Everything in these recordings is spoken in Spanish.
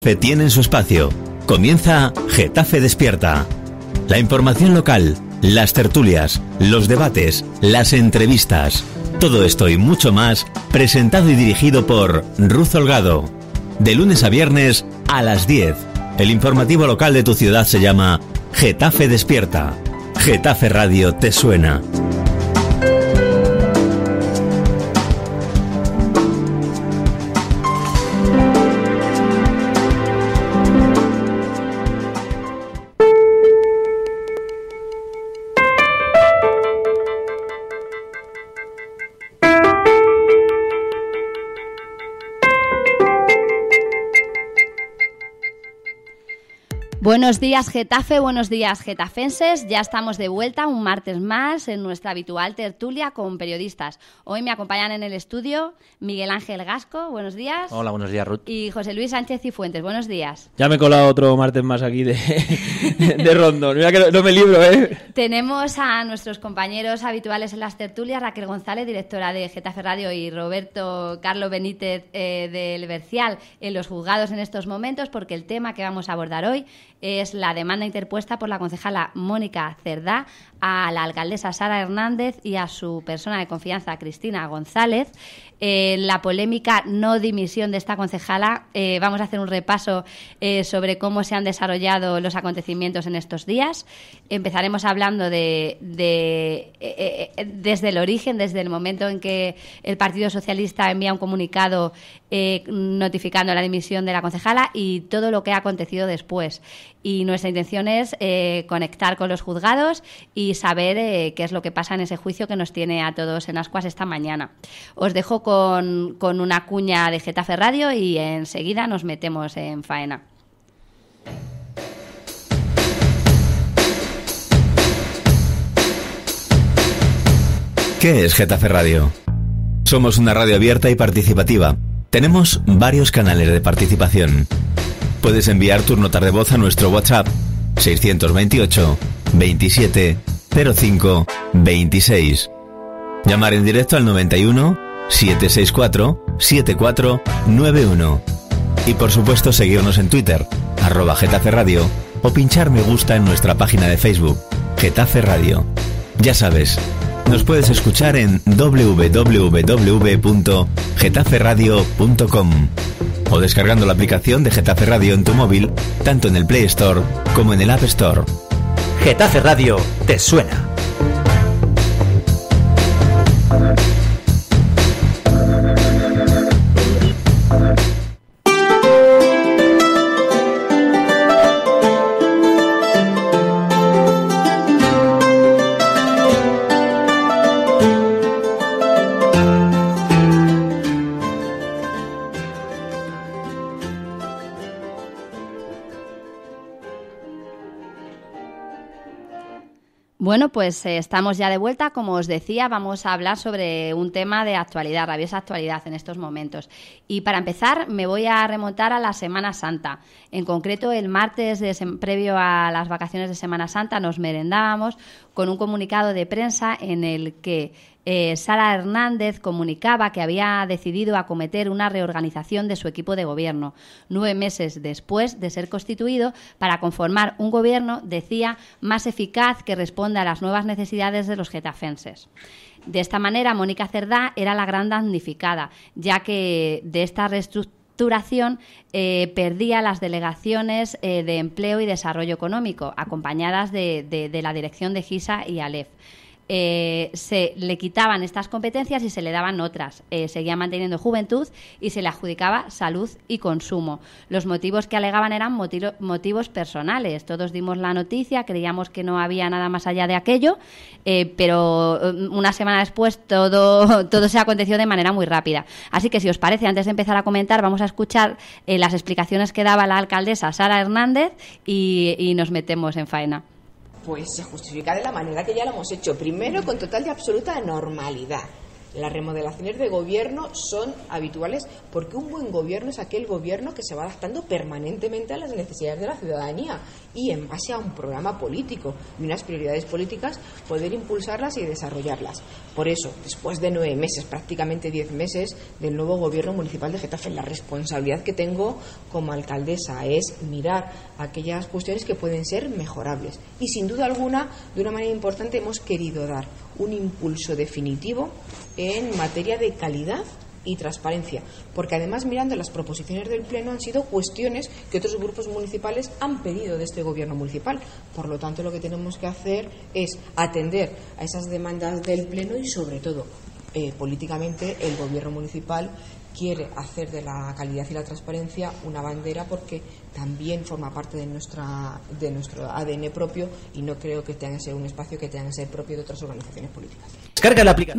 Getafe tienen su espacio. Comienza Getafe Despierta. La información local, las tertulias, los debates, las entrevistas. Todo esto y mucho más, presentado y dirigido por Ruth Holgado. De lunes a viernes a las 10. El informativo local de tu ciudad se llama Getafe Despierta. Getafe Radio te suena. Buenos días Getafe, buenos días getafenses, ya estamos de vuelta un martes más en nuestra habitual tertulia con periodistas. Hoy me acompañan en el estudio Miguel Ángel Gasco, buenos días. Hola, buenos días Ruth. Y José Luis Sánchez Cifuentes, buenos días. Ya me he colado otro martes más aquí de rondón, mira que no me libro, Tenemos a nuestros compañeros habituales en las tertulias, Raquel González, directora de Getafe Radio, y Roberto Carlos Benítez del Bercial en los juzgados en estos momentos, porque el tema que vamos a abordar hoy es la demanda interpuesta por la concejala Mónica Cerdá a la alcaldesa Sara Hernández y a su persona de confianza Cristina González. La polémica no dimisión de esta concejala, vamos a hacer un repaso sobre cómo se han desarrollado los acontecimientos en estos días. Empezaremos hablando desde el origen, desde el momento en que el Partido Socialista envía un comunicado notificando la dimisión de la concejala y todo lo que ha acontecido después. Y nuestra intención es conectar con los juzgados y saber qué es lo que pasa en ese juicio que nos tiene a todos en ascuas esta mañana. Os dejo con una cuña de Getafe Radio y enseguida nos metemos en faena. ¿Qué es Getafe Radio? Somos una radio abierta y participativa. Tenemos varios canales de participación. Puedes enviar tus notas de voz a nuestro WhatsApp 628 27 05 26. Llamar en directo al 91 764 7491. Y por supuesto seguirnos en Twitter, @Getafe Radio, o pinchar me gusta en nuestra página de Facebook, Getafe Radio. Ya sabes, nos puedes escuchar en www.getaferadio.com o descargando la aplicación de Getafe Radio en tu móvil, tanto en el Play Store como en el App Store. Getafe Radio te suena. Bueno, pues estamos ya de vuelta. Como os decía, vamos a hablar sobre un tema de actualidad, rabiosa actualidad en estos momentos. Y para empezar, me voy a remontar a la Semana Santa. En concreto, el martes previo a las vacaciones de Semana Santa nos merendábamos con un comunicado de prensa en el que Sara Hernández comunicaba que había decidido acometer una reorganización de su equipo de gobierno 9 meses después de ser constituido para conformar un gobierno, decía, más eficaz que responda a las nuevas necesidades de los getafenses. De esta manera, Mónica Cerdá era la gran damnificada, ya que de esta reestructuración perdía las delegaciones de Empleo y Desarrollo Económico, acompañadas de la dirección de GISA y ALEF. Se le quitaban estas competencias y se le daban otras. Seguía manteniendo Juventud y se le adjudicaba Salud y Consumo. Los motivos que alegaban eran motivos personales. Todos dimos la noticia, creíamos que no había nada más allá de aquello, pero una semana después todo se aconteció de manera muy rápida. Así que si os parece, antes de empezar a comentar, vamos a escuchar las explicaciones que daba la alcaldesa Sara Hernández y nos metemos en faena. Pues se justifica de la manera que ya lo hemos hecho. Primero, con total y absoluta normalidad. Las remodelaciones de gobierno son habituales porque un buen gobierno es aquel gobierno que se va adaptando permanentemente a las necesidades de la ciudadanía y en base a un programa político y unas prioridades políticas poder impulsarlas y desarrollarlas. Por eso, después de 9 meses, prácticamente 10 meses del nuevo gobierno municipal de Getafe, la responsabilidad que tengo como alcaldesa es mirar aquellas cuestiones que pueden ser mejorables y sin duda alguna, de una manera importante, hemos querido dar un impulso definitivo en materia de calidad y transparencia, porque además mirando las proposiciones del Pleno han sido cuestiones que otros grupos municipales han pedido de este gobierno municipal. Por lo tanto, lo que tenemos que hacer es atender a esas demandas del Pleno y sobre todo políticamente el gobierno municipal quiere hacer de la calidad y la transparencia una bandera porque también forma parte de nuestro ADN propio y no creo que tenga que ser un espacio que tenga que ser propio de otras organizaciones políticas. Descarga la aplicación.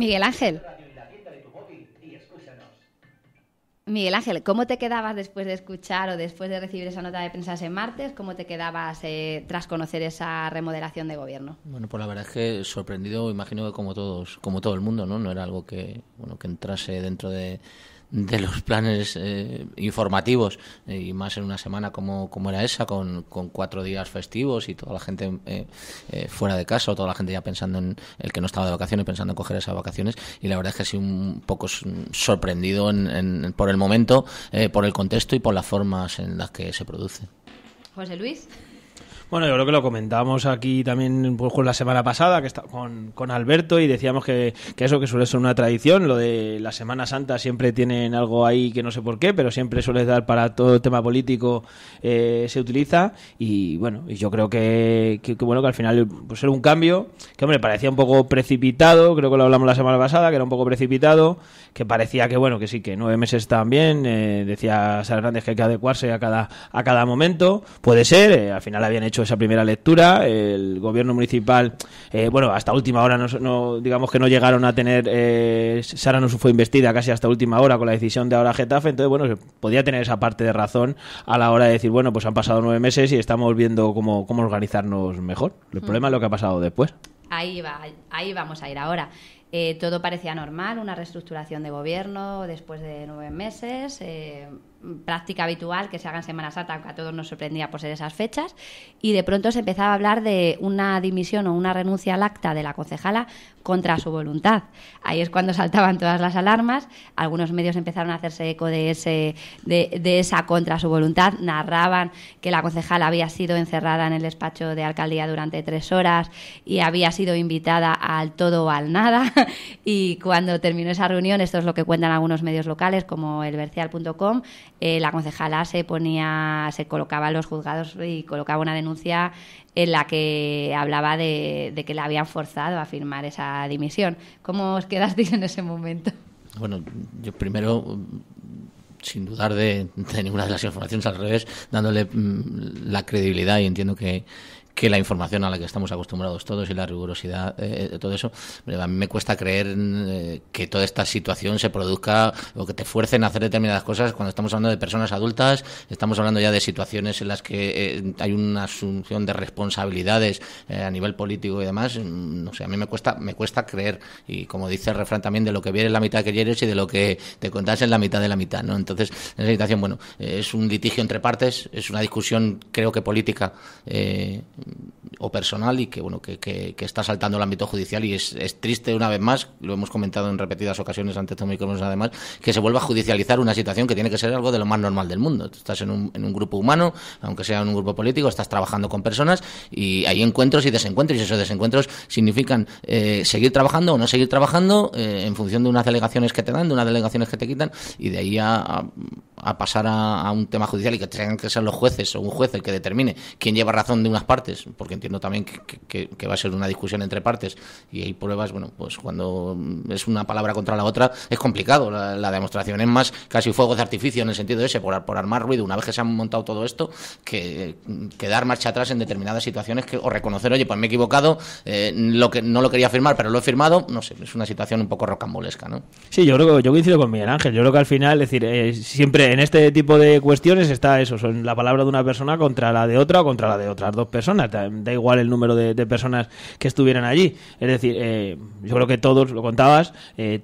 Miguel Ángel, ¿cómo te quedabas después de escuchar o después de recibir esa nota de prensa ese martes? ¿Cómo te quedabas tras conocer esa remodelación de gobierno? Bueno, pues la verdad es que sorprendido, imagino que como todo el mundo, ¿no? No era algo que entrase dentro de los planes informativos y más en una semana como era esa, con 4 días festivos y toda la gente fuera de casa o toda la gente ya pensando en el que no estaba de vacaciones, pensando en coger esas vacaciones, y la verdad es que he sido un poco sorprendido por el momento, por el contexto y por las formas en las que se produce. José Luis. Bueno, yo creo que lo comentábamos aquí también pues, la semana pasada que está con Alberto y decíamos que eso que suele ser una tradición, lo de la Semana Santa siempre tienen algo ahí que no sé por qué, pero siempre suele dar para todo el tema político se utiliza y bueno, y yo creo que bueno que al final pues era un cambio que hombre parecía un poco precipitado, creo que lo hablamos la semana pasada, que era un poco precipitado, que parecía que bueno que sí, que 9 meses estaban bien, decía Sara Hernández que hay que adecuarse a cada momento, puede ser, al final habían hecho esa primera lectura, el gobierno municipal, bueno, hasta última hora no digamos que no llegaron a tener, Sara no fue investida casi hasta última hora con la decisión de ahora Getafe, entonces bueno, se podía tener esa parte de razón a la hora de decir, bueno, pues han pasado 9 meses y estamos viendo cómo organizarnos mejor. El problema es lo que ha pasado después. Ahí vamos a ir ahora. Todo parecía normal, una reestructuración de gobierno después de 9 meses, práctica habitual que se haga en Semana Santa, aunque a todos nos sorprendía por ser esas fechas, y de pronto se empezaba a hablar de una dimisión o una renuncia al acta de la concejala contra su voluntad. Ahí es cuando saltaban todas las alarmas, algunos medios empezaron a hacerse eco de esa contra su voluntad, narraban que la concejala había sido encerrada en el despacho de alcaldía durante 3 horas y había sido invitada al todo o al nada, y cuando terminó esa reunión, esto es lo que cuentan algunos medios locales como elbercial.com, la concejala se colocaba en los juzgados y colocaba una denuncia en la que hablaba de que la habían forzado a firmar esa dimisión. ¿Cómo os quedasteis en ese momento? Bueno, yo primero, sin dudar de ninguna de las informaciones, al revés, dándole la credibilidad, y entiendo que la información a la que estamos acostumbrados todos y la rigurosidad de todo eso, a mí me cuesta creer que toda esta situación se produzca o que te fuercen a hacer determinadas cosas cuando estamos hablando de personas adultas, estamos hablando ya de situaciones en las que hay una asunción de responsabilidades a nivel político y demás. No sé, a mí me cuesta creer, y como dice el refrán también, de lo que vieres la mitad que quieres y de lo que te contás en la mitad de la mitad, ¿no? Entonces, en esa situación, bueno, es un litigio entre partes, es una discusión, creo que política o personal, y que bueno que está saltando el ámbito judicial, y es triste una vez más, lo hemos comentado en repetidas ocasiones ante estos micrófonos además, que se vuelva a judicializar una situación que tiene que ser algo de lo más normal del mundo. Tú estás en un grupo humano, aunque sea en un grupo político, estás trabajando con personas y hay encuentros y desencuentros, y esos desencuentros significan seguir trabajando o no seguir trabajando en función de unas delegaciones que te dan, de unas delegaciones que te quitan, y de ahí a pasar a un tema judicial y que tengan que ser los jueces o un juez el que determine quién lleva razón de unas partes, porque entiendo también que va a ser una discusión entre partes y hay pruebas. Bueno, pues cuando es una palabra contra la otra es complicado, la demostración es más casi fuegos de artificio en el sentido ese, por armar ruido una vez que se han montado todo esto, que dar marcha atrás en determinadas situaciones, o reconocer, oye, pues me he equivocado, no lo quería firmar pero lo he firmado, no sé, es una situación un poco rocambolesca, ¿no? Sí, yo coincido con Miguel Ángel, yo creo que al final, es decir, siempre en este tipo de cuestiones está eso, son la palabra de una persona contra la de otra o contra la de otras 2 personas, da igual el número de personas que estuvieran allí. Es decir, yo creo que todos, lo contabas,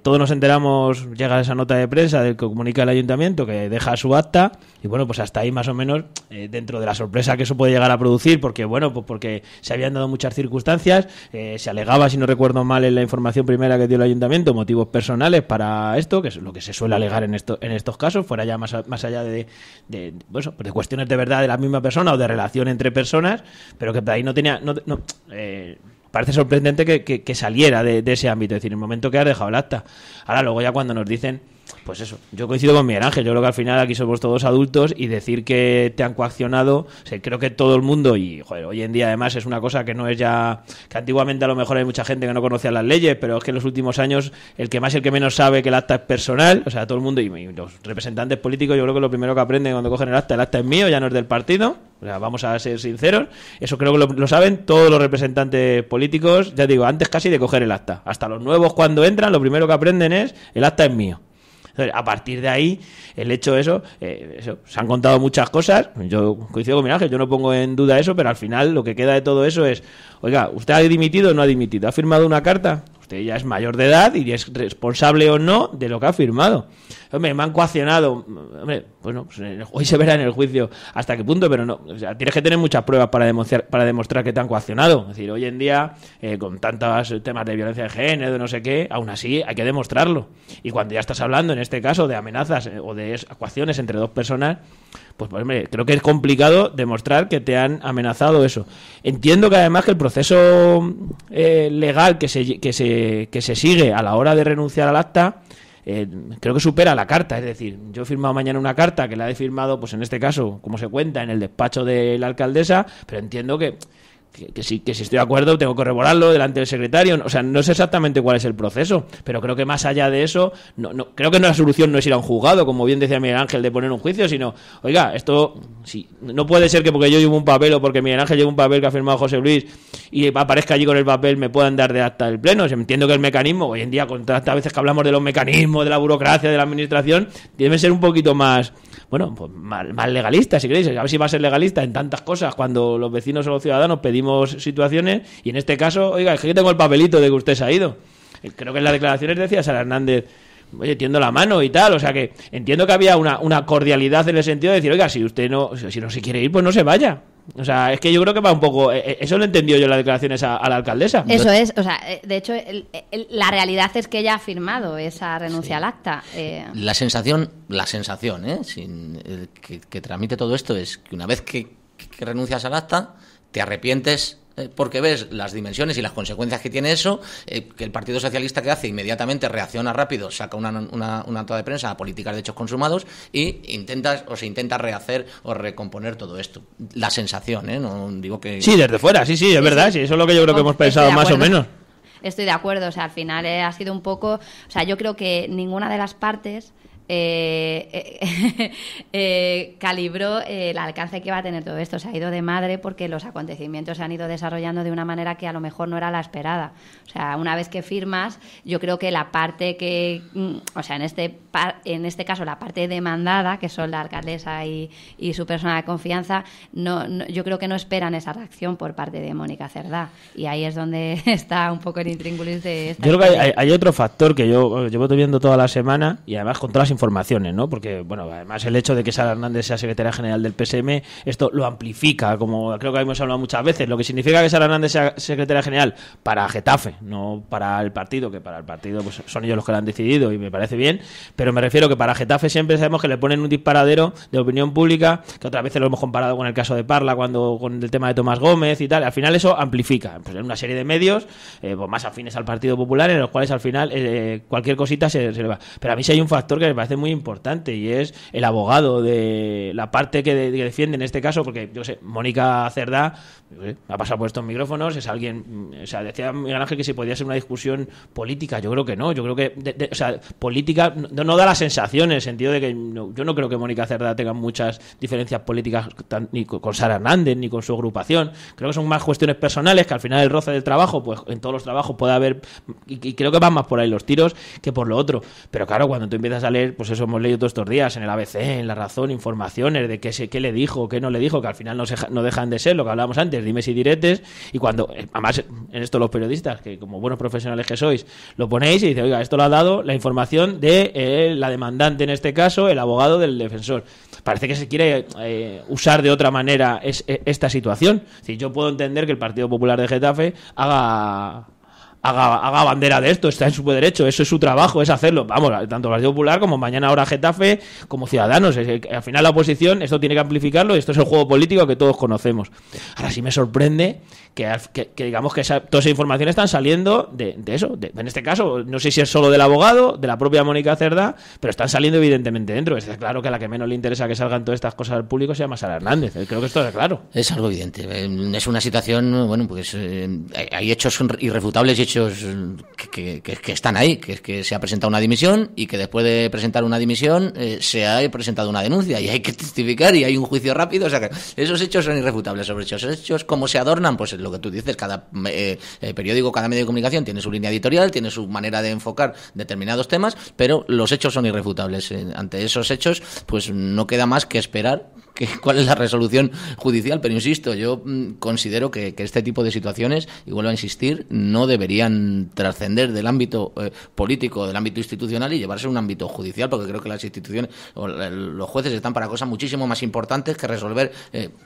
todos nos enteramos, llega esa nota de prensa del que comunica el ayuntamiento que deja su acta, y bueno, pues hasta ahí más o menos, dentro de la sorpresa que eso puede llegar a producir, porque bueno, pues porque se habían dado muchas circunstancias, se alegaba, si no recuerdo mal en la información primera que dio el ayuntamiento, motivos personales para esto, que es lo que se suele alegar en estos casos, fuera ya más allá de cuestiones de verdad de la misma persona o de relación entre personas, pero que de ahí no tenía... parece sorprendente que saliera de ese ámbito, es decir, en el momento que has dejado el acta. Ahora, luego ya cuando nos dicen, pues eso, yo coincido con Miguel Ángel, yo creo que al final aquí somos todos adultos y decir que te han coaccionado, o sea, creo que todo el mundo, y joder, hoy en día además es una cosa que no es ya, que antiguamente a lo mejor hay mucha gente que no conocía las leyes, pero es que en los últimos años el que más y el que menos sabe que el acta es personal, o sea, todo el mundo, y los representantes políticos, yo creo que lo primero que aprenden cuando cogen el acta es mío, ya no es del partido, o sea, vamos a ser sinceros, eso creo que lo saben todos los representantes políticos, ya digo, antes casi de coger el acta, hasta los nuevos cuando entran, lo primero que aprenden es, el acta es mío. Entonces, a partir de ahí, el hecho eso, se han contado muchas cosas, yo coincido con Miguel Ángel, yo no pongo en duda eso, pero al final lo que queda de todo eso es, oiga, ¿usted ha dimitido o no ha dimitido? ¿Ha firmado una carta? Usted ya es mayor de edad y es responsable o no de lo que ha firmado. Hombre, me han coaccionado. Hombre, bueno, pues hoy se verá en el juicio hasta qué punto, pero no. O sea, tienes que tener muchas pruebas para demostrar que te han coaccionado. Es decir, hoy en día, con tantos temas de violencia de género, de no sé qué, aún así hay que demostrarlo. Y cuando ya estás hablando, en este caso, de amenazas o de coacciones entre dos personas, pues hombre, creo que es complicado demostrar que te han amenazado eso. Entiendo que además que el proceso legal que se sigue a la hora de renunciar al acta, creo que supera la carta. Es decir, yo he firmado mañana una carta que la he firmado, pues en este caso, como se cuenta, en el despacho de la alcaldesa, pero entiendo que si estoy de acuerdo tengo que corroborarlo delante del secretario, o sea, no sé exactamente cuál es el proceso, pero creo que más allá de eso, no creo que la solución no es ir a un juzgado, como bien decía Miguel Ángel, de poner un juicio, sino, oiga, esto sí, no puede ser que porque yo llevo un papel o porque Miguel Ángel lleva un papel que ha firmado José Luis y aparezca allí con el papel me puedan dar de acta del pleno. O sea, entiendo que el mecanismo, hoy en día, con tantas veces que hablamos de los mecanismos, de la burocracia, de la administración, debe ser un poquito más, bueno, pues más legalista, si queréis. A ver si va a ser legalista en tantas cosas cuando los vecinos o los ciudadanos pedimos situaciones, y en este caso, oiga, es que tengo el papelito de que usted se ha ido. Creo que en las declaraciones decía Sara Hernández, oye, tiendo la mano y tal, o sea que entiendo que había una cordialidad en el sentido de decir, oiga, si no se quiere ir, pues no se vaya. O sea, es que yo creo que va un poco... Eso lo entendió yo en las declaraciones a la alcaldesa. Eso es, o sea, de hecho, la realidad es que ella ha firmado esa renuncia al acta. La sensación, que tramite todo esto es que una vez que renuncias al acta, te arrepientes porque ves las dimensiones y las consecuencias que tiene eso, que el Partido Socialista que hace inmediatamente reacciona rápido, saca una nota de prensa a políticas de hechos consumados y se intenta rehacer o recomponer todo esto. La sensación, no digo que... Sí, desde fuera, sí, es verdad, sí, eso es lo que yo creo que hemos pensado más o menos. Estoy de acuerdo, o sea, al final ha sido un poco... O sea, yo creo que ninguna de las partes calibró el alcance que iba a tener todo esto. Se ha ido de madre porque los acontecimientos se han ido desarrollando de una manera que a lo mejor no era la esperada. O sea, una vez que firmas, yo creo que la parte que, o sea, en este caso la parte demandada, que son la alcaldesa y su persona de confianza, yo creo que no esperan esa reacción por parte de Mónica Cerdá, y ahí es donde está un poco el intríngulis de esta. Yo creo que hay otro factor que yo llevo viendo toda la semana, y además con todas las informaciones, ¿no? Porque, bueno, además el hecho de que Sara Hernández sea secretaria general del PSM, esto lo amplifica, como creo que hemos hablado muchas veces, lo que significa que Sara Hernández sea secretaria general para Getafe, no para el partido, que para el partido pues son ellos los que lo han decidido y me parece bien, pero me refiero que para Getafe siempre sabemos que le ponen un disparadero de opinión pública, que otras veces lo hemos comparado con el caso de Parla, con el tema de Tomás Gómez y tal. Al final eso amplifica, pues en una serie de medios pues más afines al Partido Popular, en los cuales al final cualquier cosita se le va. Pero a mí sí hay un factor que me parece muy importante, y es el abogado de la parte que defiende en este caso, porque yo sé, Mónica Cerdá ha pasado por estos micrófonos, es alguien, o sea, decía Miguel Ángel que si podía ser una discusión política, yo creo que no, yo creo que o sea, política, no no da la sensación en el sentido de que yo no creo que Mónica Cerdá tenga muchas diferencias políticas ni con Sara Hernández ni con su agrupación. Creo que son más cuestiones personales, que al final el roce del trabajo, pues en todos los trabajos puede haber, y creo que van más por ahí los tiros que por lo otro. Pero claro, cuando tú empiezas a leer, pues eso hemos leído todos estos días en el ABC, en La Razón, informaciones de qué le dijo, qué no le dijo, que al final no dejan de ser lo que hablábamos antes, dimes y diretes, y cuando, además en esto los periodistas, que como buenos profesionales que sois, lo ponéis y dice, oiga, esto lo ha dado la información de la demandante, en este caso, el abogado del defensor. Parece que se quiere usar de otra manera esta situación. Es decir, yo puedo entender que el Partido Popular de Getafe haga bandera de esto, está en su derecho, eso es su trabajo, es hacerlo. Vamos, tanto el Partido Popular como mañana ahora Getafe, como Ciudadanos. Al final la oposición, esto tiene que amplificarlo, y esto es el juego político que todos conocemos. Ahora sí me sorprende que digamos que toda esa información están saliendo de eso. En este caso, no sé si es solo del abogado, de la propia Mónica Cerdá, pero están saliendo evidentemente dentro. Es claro que a la que menos le interesa que salgan todas estas cosas al público se llama Sara Hernández. Creo que esto es claro. Es algo evidente. Es una situación, bueno, pues hay hechos irrefutables y hechos que están ahí, que es que se ha presentado una dimisión y que después de presentar una dimisión se ha presentado una denuncia y hay que testificar y hay un juicio rápido. O sea que esos hechos son irrefutables. Sobre esos hechos, ¿cómo se adornan? Pues lo que tú dices, cada periódico, cada medio de comunicación tiene su línea editorial, tiene su manera de enfocar determinados temas, pero los hechos son irrefutables. Ante esos hechos, pues no queda más que esperar cuál es la resolución judicial, pero insisto, yo considero que este tipo de situaciones, y vuelvo a insistir, no deberían trascender del ámbito político, del ámbito institucional y llevarse a un ámbito judicial, porque creo que las instituciones o los jueces están para cosas muchísimo más importantes que resolver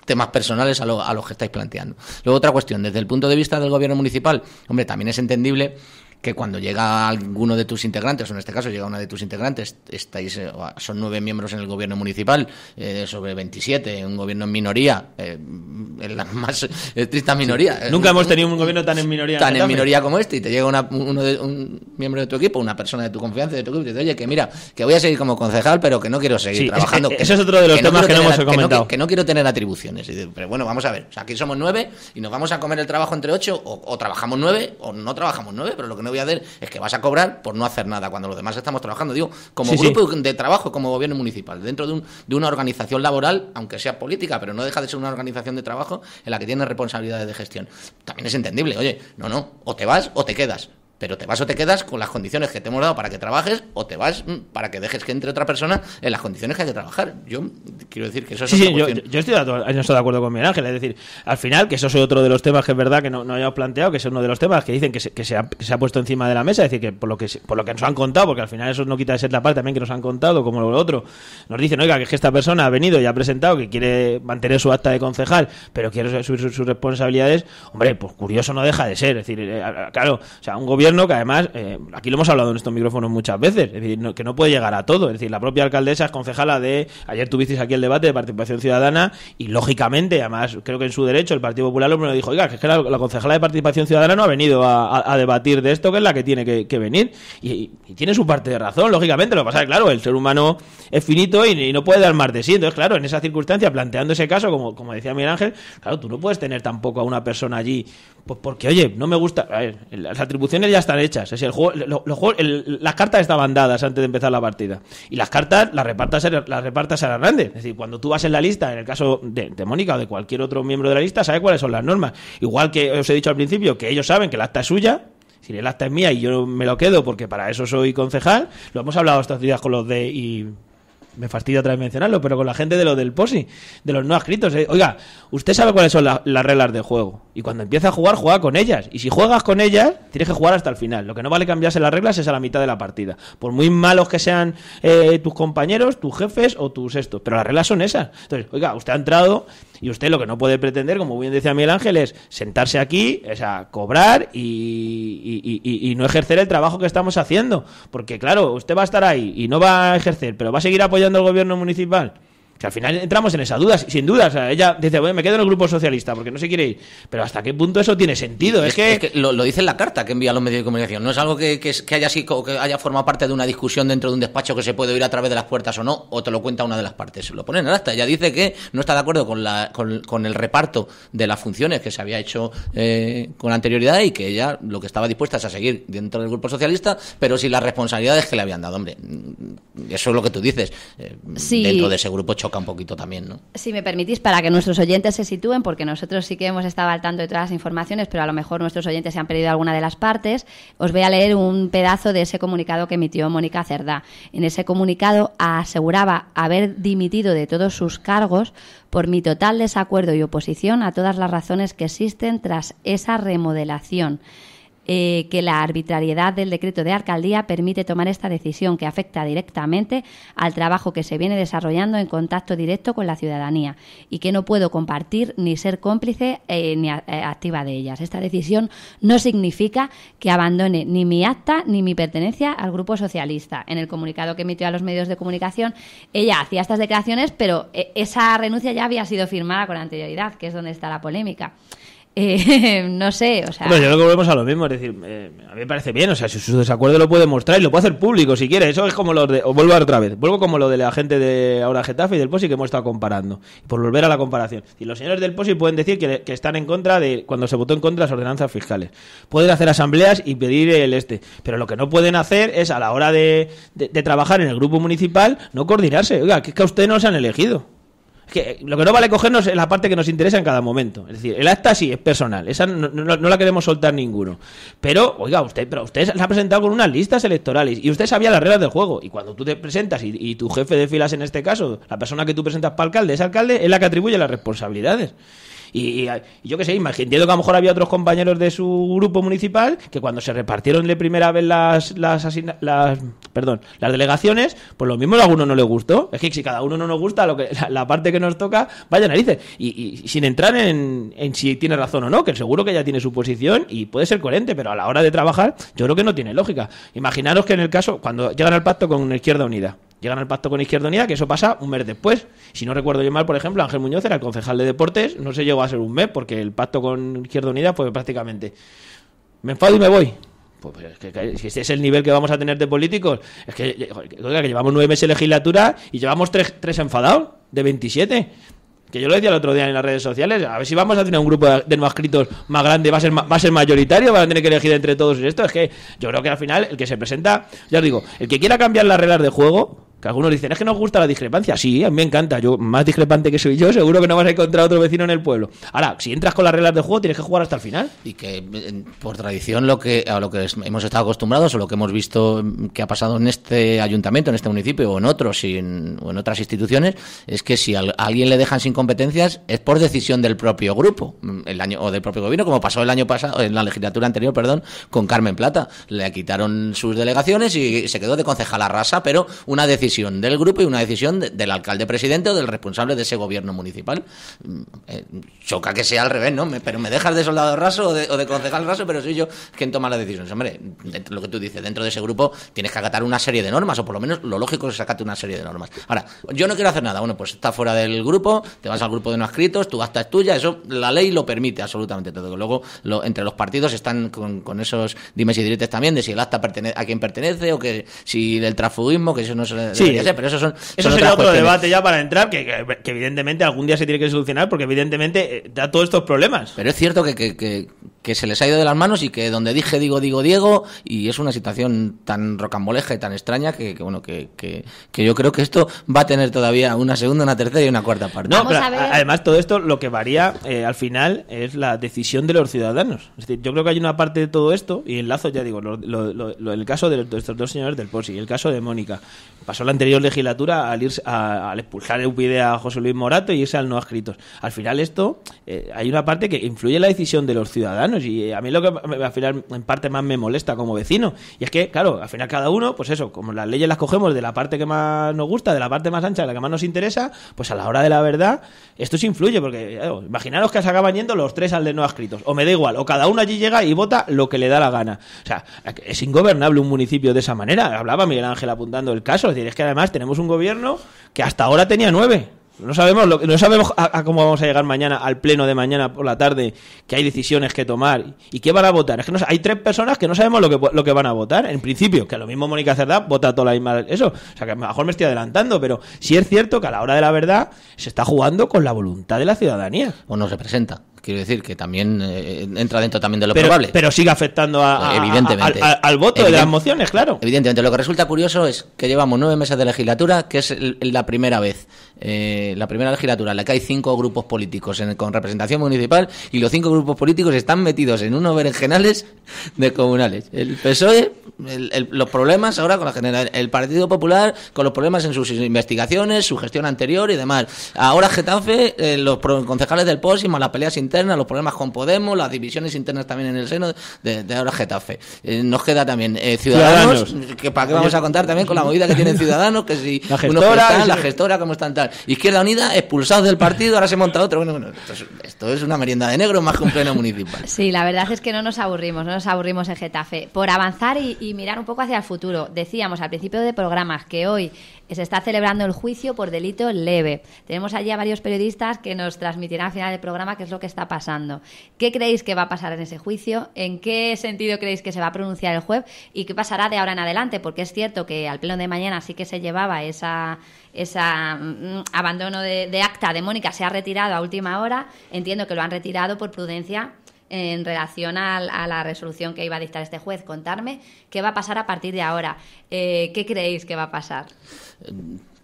temas personales a los que estáis planteando. Luego, otra cuestión, desde el punto de vista del gobierno municipal, hombre, también es entendible que cuando llega alguno de tus integrantes, o en este caso llega una de tus integrantes, son 9 miembros en el gobierno municipal, sobre 27, un gobierno en minoría, en la más estricta minoría. Nunca hemos tenido un gobierno tan en minoría. Tan en minoría como este, y te llega un miembro de tu equipo, una persona de tu confianza, de tu equipo, y te dice, oye, que mira, que voy a seguir como concejal, pero que no quiero seguir trabajando. Ese es otro de los temas que no hemos comentado. Que no quiero tener atribuciones. Pero bueno, vamos a ver, o sea, aquí somos 9 y nos vamos a comer el trabajo entre 8, o trabajamos 9 o no trabajamos 9, pero lo que no voy a hacer es que vas a cobrar por no hacer nada cuando los demás estamos trabajando. Digo, como grupo de trabajo, como gobierno municipal, dentro de una organización laboral, aunque sea política, pero no deja de ser una organización de trabajo en la que tienes responsabilidades de gestión. También es entendible, oye, no, o te vas o te quedas. Pero te vas o te quedas con las condiciones que te hemos dado para que trabajes, o te vas para que dejes que entre otra persona en las condiciones que hay que trabajar. Yo quiero decir que eso es otra cuestión. Yo estoy de acuerdo con Miguel Ángel. Es decir, al final, que eso es otro de los temas que es verdad que no hayamos planteado, que es uno de los temas que dicen que se ha puesto encima de la mesa. Es decir, que por lo que nos han contado, porque al final eso no quita de ser la parte también que nos han contado, como lo otro, nos dicen, oiga, que es que esta persona ha venido y ha presentado que quiere mantener su acta de concejal, pero quiere subir sus responsabilidades. Hombre, pues curioso no deja de ser. Es decir, claro, o sea, un gobierno que además, aquí lo hemos hablado en estos micrófonos muchas veces, es decir, que no puede llegar a todo. Es decir, la propia alcaldesa es concejala ayer tuvisteis aquí el debate de participación ciudadana y lógicamente, además creo que en su derecho el Partido Popular lo dijo, oiga, que es que la concejala de participación ciudadana no ha venido a debatir de esto, que es la que tiene que venir, y tiene su parte de razón, lógicamente. Lo que pasa es que, claro, el ser humano es finito y no puede dar más de sí. Entonces, claro, en esa circunstancia, planteando ese caso, como decía Miguel Ángel, claro, tú no puedes tener tampoco a una persona allí, pues porque, oye, no me gusta. A ver, las atribuciones ya están hechas. Es el juego, las cartas estaban dadas antes de empezar la partida. Y las cartas las repartas Sara Hernández. Es decir, cuando tú vas en la lista, en el caso de Mónica o de cualquier otro miembro de la lista, sabe cuáles son las normas. Igual que os he dicho al principio, que ellos saben que el acta es suya. Si el acta es mía y yo me lo quedo porque para eso soy concejal. Lo hemos hablado estos días con los y me fastidia otra vez mencionarlo, pero con la gente de lo del POSI, de los no adscritos. Oiga, usted sabe cuáles son las reglas de juego. Y cuando empieza a jugar, juega con ellas. Y si juegas con ellas, tienes que jugar hasta el final. Lo que no vale cambiarse las reglas es a la mitad de la partida. Por muy malos que sean tus compañeros, tus jefes o tus estos. Pero las reglas son esas. Entonces, oiga, usted ha entrado y usted lo que no puede pretender, como bien decía Miguel Ángel, es sentarse aquí, o sea, cobrar y no ejercer el trabajo que estamos haciendo. Porque, claro, usted va a estar ahí y no va a ejercer, pero va a seguir apoyando al gobierno municipal. Que al final entramos en esas dudas, sin dudas. O sea, ella dice, bueno, me quedo en el grupo socialista porque no se quiere ir. Pero ¿hasta qué punto eso tiene sentido? Es que lo dice en la carta que envía a los medios de comunicación. No es algo que haya formado parte de una discusión dentro de un despacho que se puede oír a través de las puertas o no, o te lo cuenta una de las partes. Lo pone en el acta. Ella dice que no está de acuerdo con el reparto de las funciones que se había hecho con anterioridad y que ella lo que estaba dispuesta es a seguir dentro del grupo socialista, pero sin las responsabilidades que le habían dado. Hombre, eso es lo que tú dices. Sí. Dentro de ese grupo choca un poquito también, ¿no? Si me permitís, para que nuestros oyentes se sitúen, porque nosotros sí que hemos estado al tanto de todas las informaciones, pero a lo mejor nuestros oyentes se han perdido alguna de las partes, os voy a leer un pedazo de ese comunicado que emitió Mónica Cerdá. En ese comunicado aseguraba haber dimitido de todos sus cargos por mi total desacuerdo y oposición a todas las razones que existen tras esa remodelación. Que la arbitrariedad del decreto de alcaldía permite tomar esta decisión que afecta directamente al trabajo que se viene desarrollando en contacto directo con la ciudadanía y que no puedo compartir ni ser cómplice ni activa de ellas. Esta decisión no significa que abandone ni mi acta ni mi pertenencia al Grupo Socialista. En el comunicado que emitió a los medios de comunicación, ella hacía estas declaraciones, pero esa renuncia ya había sido firmada con anterioridad, que es donde está la polémica. No sé, o sea... Bueno, yo creo que volvemos a lo mismo, es decir, a mí me parece bien, o sea, si su desacuerdo lo puede mostrar y lo puede hacer público si quiere, eso es como lo de... Vuelvo otra vez, vuelvo como lo de la gente de ahora Getafe y del POSI que hemos estado comparando, por volver a la comparación. Y los señores del POSI pueden decir que están en contra de, cuando se votó en contra de las ordenanzas fiscales. Pueden hacer asambleas y pedir pero lo que no pueden hacer es a la hora de trabajar en el grupo municipal no coordinarse. Oiga, que es que a ustedes no se han elegido. Que lo que no vale cogernos es la parte que nos interesa en cada momento. Es decir, el acta sí es personal, esa no la queremos soltar ninguno. Pero, oiga, usted se ha presentado con unas listas electorales y usted sabía las reglas del juego. Y cuando tú te presentas y tu jefe de filas, en este caso, la persona que tú presentas para alcalde, ese alcalde es la que atribuye las responsabilidades. Y yo qué sé, entiendo que a lo mejor había otros compañeros de su grupo municipal que cuando se repartieron de primera vez las delegaciones, pues lo mismo a alguno no le gustó. Es que si cada uno no nos gusta la parte que nos toca, vaya narices. Y sin entrar en si tiene razón o no, que seguro que ella tiene su posición y puede ser coherente, pero a la hora de trabajar yo creo que no tiene lógica. Imaginaros que en el caso, cuando llegan al pacto con Izquierda Unida, que eso pasa un mes después. Si no recuerdo yo mal, por ejemplo, Ángel Muñoz era el concejal de deportes, no se llegó a ser un mes porque el pacto con Izquierda Unida fue prácticamente me enfado y me voy. Pues si ese es el nivel que vamos a tener de políticos, es que llevamos 9 meses de legislatura y llevamos 3 enfadados de 27. Que yo lo decía el otro día en las redes sociales, a ver si vamos a tener un grupo de no adscritos más grande, va a ser mayoritario, van a tener que elegir entre todos esto. Es que yo creo que al final el que se presenta, ya os digo, el que quiera cambiar las reglas de juego, que algunos dicen, es que nos gusta la discrepancia. Sí, a mí me encanta, yo más discrepante que soy yo, seguro que no vas a encontrar otro vecino en el pueblo. Ahora, si entras con las reglas de juego, tienes que jugar hasta el final. Y que por tradición a lo que hemos estado acostumbrados o lo que hemos visto que ha pasado en este ayuntamiento, en este municipio o en otros o en otras instituciones, es que si a alguien le dejan sin competencias es por decisión del propio grupo o del propio gobierno, como pasó el año pasado, en la legislatura anterior, con Carmen Plata. Le quitaron sus delegaciones y se quedó de concejal a rasa, pero una decisión del grupo y una decisión del alcalde presidente o del responsable de ese gobierno municipal. Choca que sea al revés, ¿no? Pero me dejas de soldado raso o de concejal raso, pero soy yo quien toma las decisiones. Hombre, lo que tú dices, dentro de ese grupo tienes que acatar una serie de normas, o por lo menos lo lógico es que acate una serie de normas. Ahora, yo no quiero hacer nada. Bueno, pues estás fuera del grupo, te vas al grupo de no adscritos, tu acta es tuya, eso la ley lo permite absolutamente todo. Luego, entre los partidos están con esos dimes y diretes también de si el acta a quién pertenece o que si el transfugismo, que eso no se... Sí, pero eso sería otro debate ya para entrar, que evidentemente algún día se tiene que solucionar, porque evidentemente da todos estos problemas. Pero es cierto que se les ha ido de las manos y que donde digo Diego, y es una situación tan rocamboleja y tan extraña que yo creo que esto va a tener todavía una segunda, una tercera y una cuarta parte. No, pero además todo esto lo que varía al final es la decisión de los ciudadanos. Es decir, yo creo que hay una parte de todo esto, y enlazo, ya digo, el caso de estos dos señores del POSI y el caso de Mónica. Pasó la anterior legislatura al expulsar el UPyD a José Luis Morato y irse al no adscritos. Al final esto, hay una parte que influye en la decisión de los ciudadanos, y a mí lo que al final en parte más me molesta como vecino, y es que, claro, al final cada uno, pues eso, como las leyes las cogemos de la parte que más nos gusta, de la parte más ancha, de la que más nos interesa, pues a la hora de la verdad, esto sí influye, porque imaginaros que se acaban yendo los 3 al de no adscritos, o me da igual, o cada uno allí llega y vota lo que le da la gana. O sea, es ingobernable un municipio de esa manera. Hablaba Miguel Ángel apuntando el caso, es decir, es que además tenemos un gobierno que hasta ahora tenía 9. No sabemos a cómo vamos a llegar mañana al pleno de mañana por la tarde, que hay decisiones que tomar y qué van a votar. Es que hay 3 personas que no sabemos lo que van a votar. En principio, que a lo mismo Mónica Cerdá vota toda la misma eso. O sea, que a lo mejor me estoy adelantando, pero sí es cierto que a la hora de la verdad se está jugando con la voluntad de la ciudadanía. O no se presenta. Quiero decir que también entra dentro también de lo probable. Pero sigue afectando evidentemente, al voto de las mociones, claro. Evidentemente. Lo que resulta curioso es que llevamos 9 meses de legislatura, que es la primera vez. La primera legislatura en la que hay 5 grupos políticos con representación municipal y los 5 grupos políticos están metidos en unos berenjenales de comunales. El PSOE, los problemas ahora con la General, el Partido Popular con los problemas en sus investigaciones, su gestión anterior y demás. Ahora Getafe, los concejales del POS y más las peleas internas, los problemas con Podemos, las divisiones internas también en el seno de ahora Getafe. Nos queda también Ciudadanos, que para qué vamos a contar también con la movida que tienen Ciudadanos, que si la gestora, cómo están tal. Izquierda Unida, expulsados del partido, ahora se monta otro. Bueno, esto es una merienda de negro más que un pleno municipal. Sí, la verdad es que no nos aburrimos en Getafe. Por avanzar y mirar un poco hacia el futuro, decíamos al principio de programas que hoy se está celebrando el juicio por delito leve. Tenemos allí a varios periodistas que nos transmitirán al final del programa qué es lo que está pasando. ¿Qué creéis que va a pasar en ese juicio? ¿En qué sentido creéis que se va a pronunciar el juez? ¿Y qué pasará de ahora en adelante? Porque es cierto que al pleno de mañana sí que se llevaba esa abandono de acta de Mónica, se ha retirado a última hora. Entiendo que lo han retirado por prudencia en relación a la resolución que iba a dictar este juez. Contarme qué va a pasar a partir de ahora. ¿Qué creéis que va a pasar?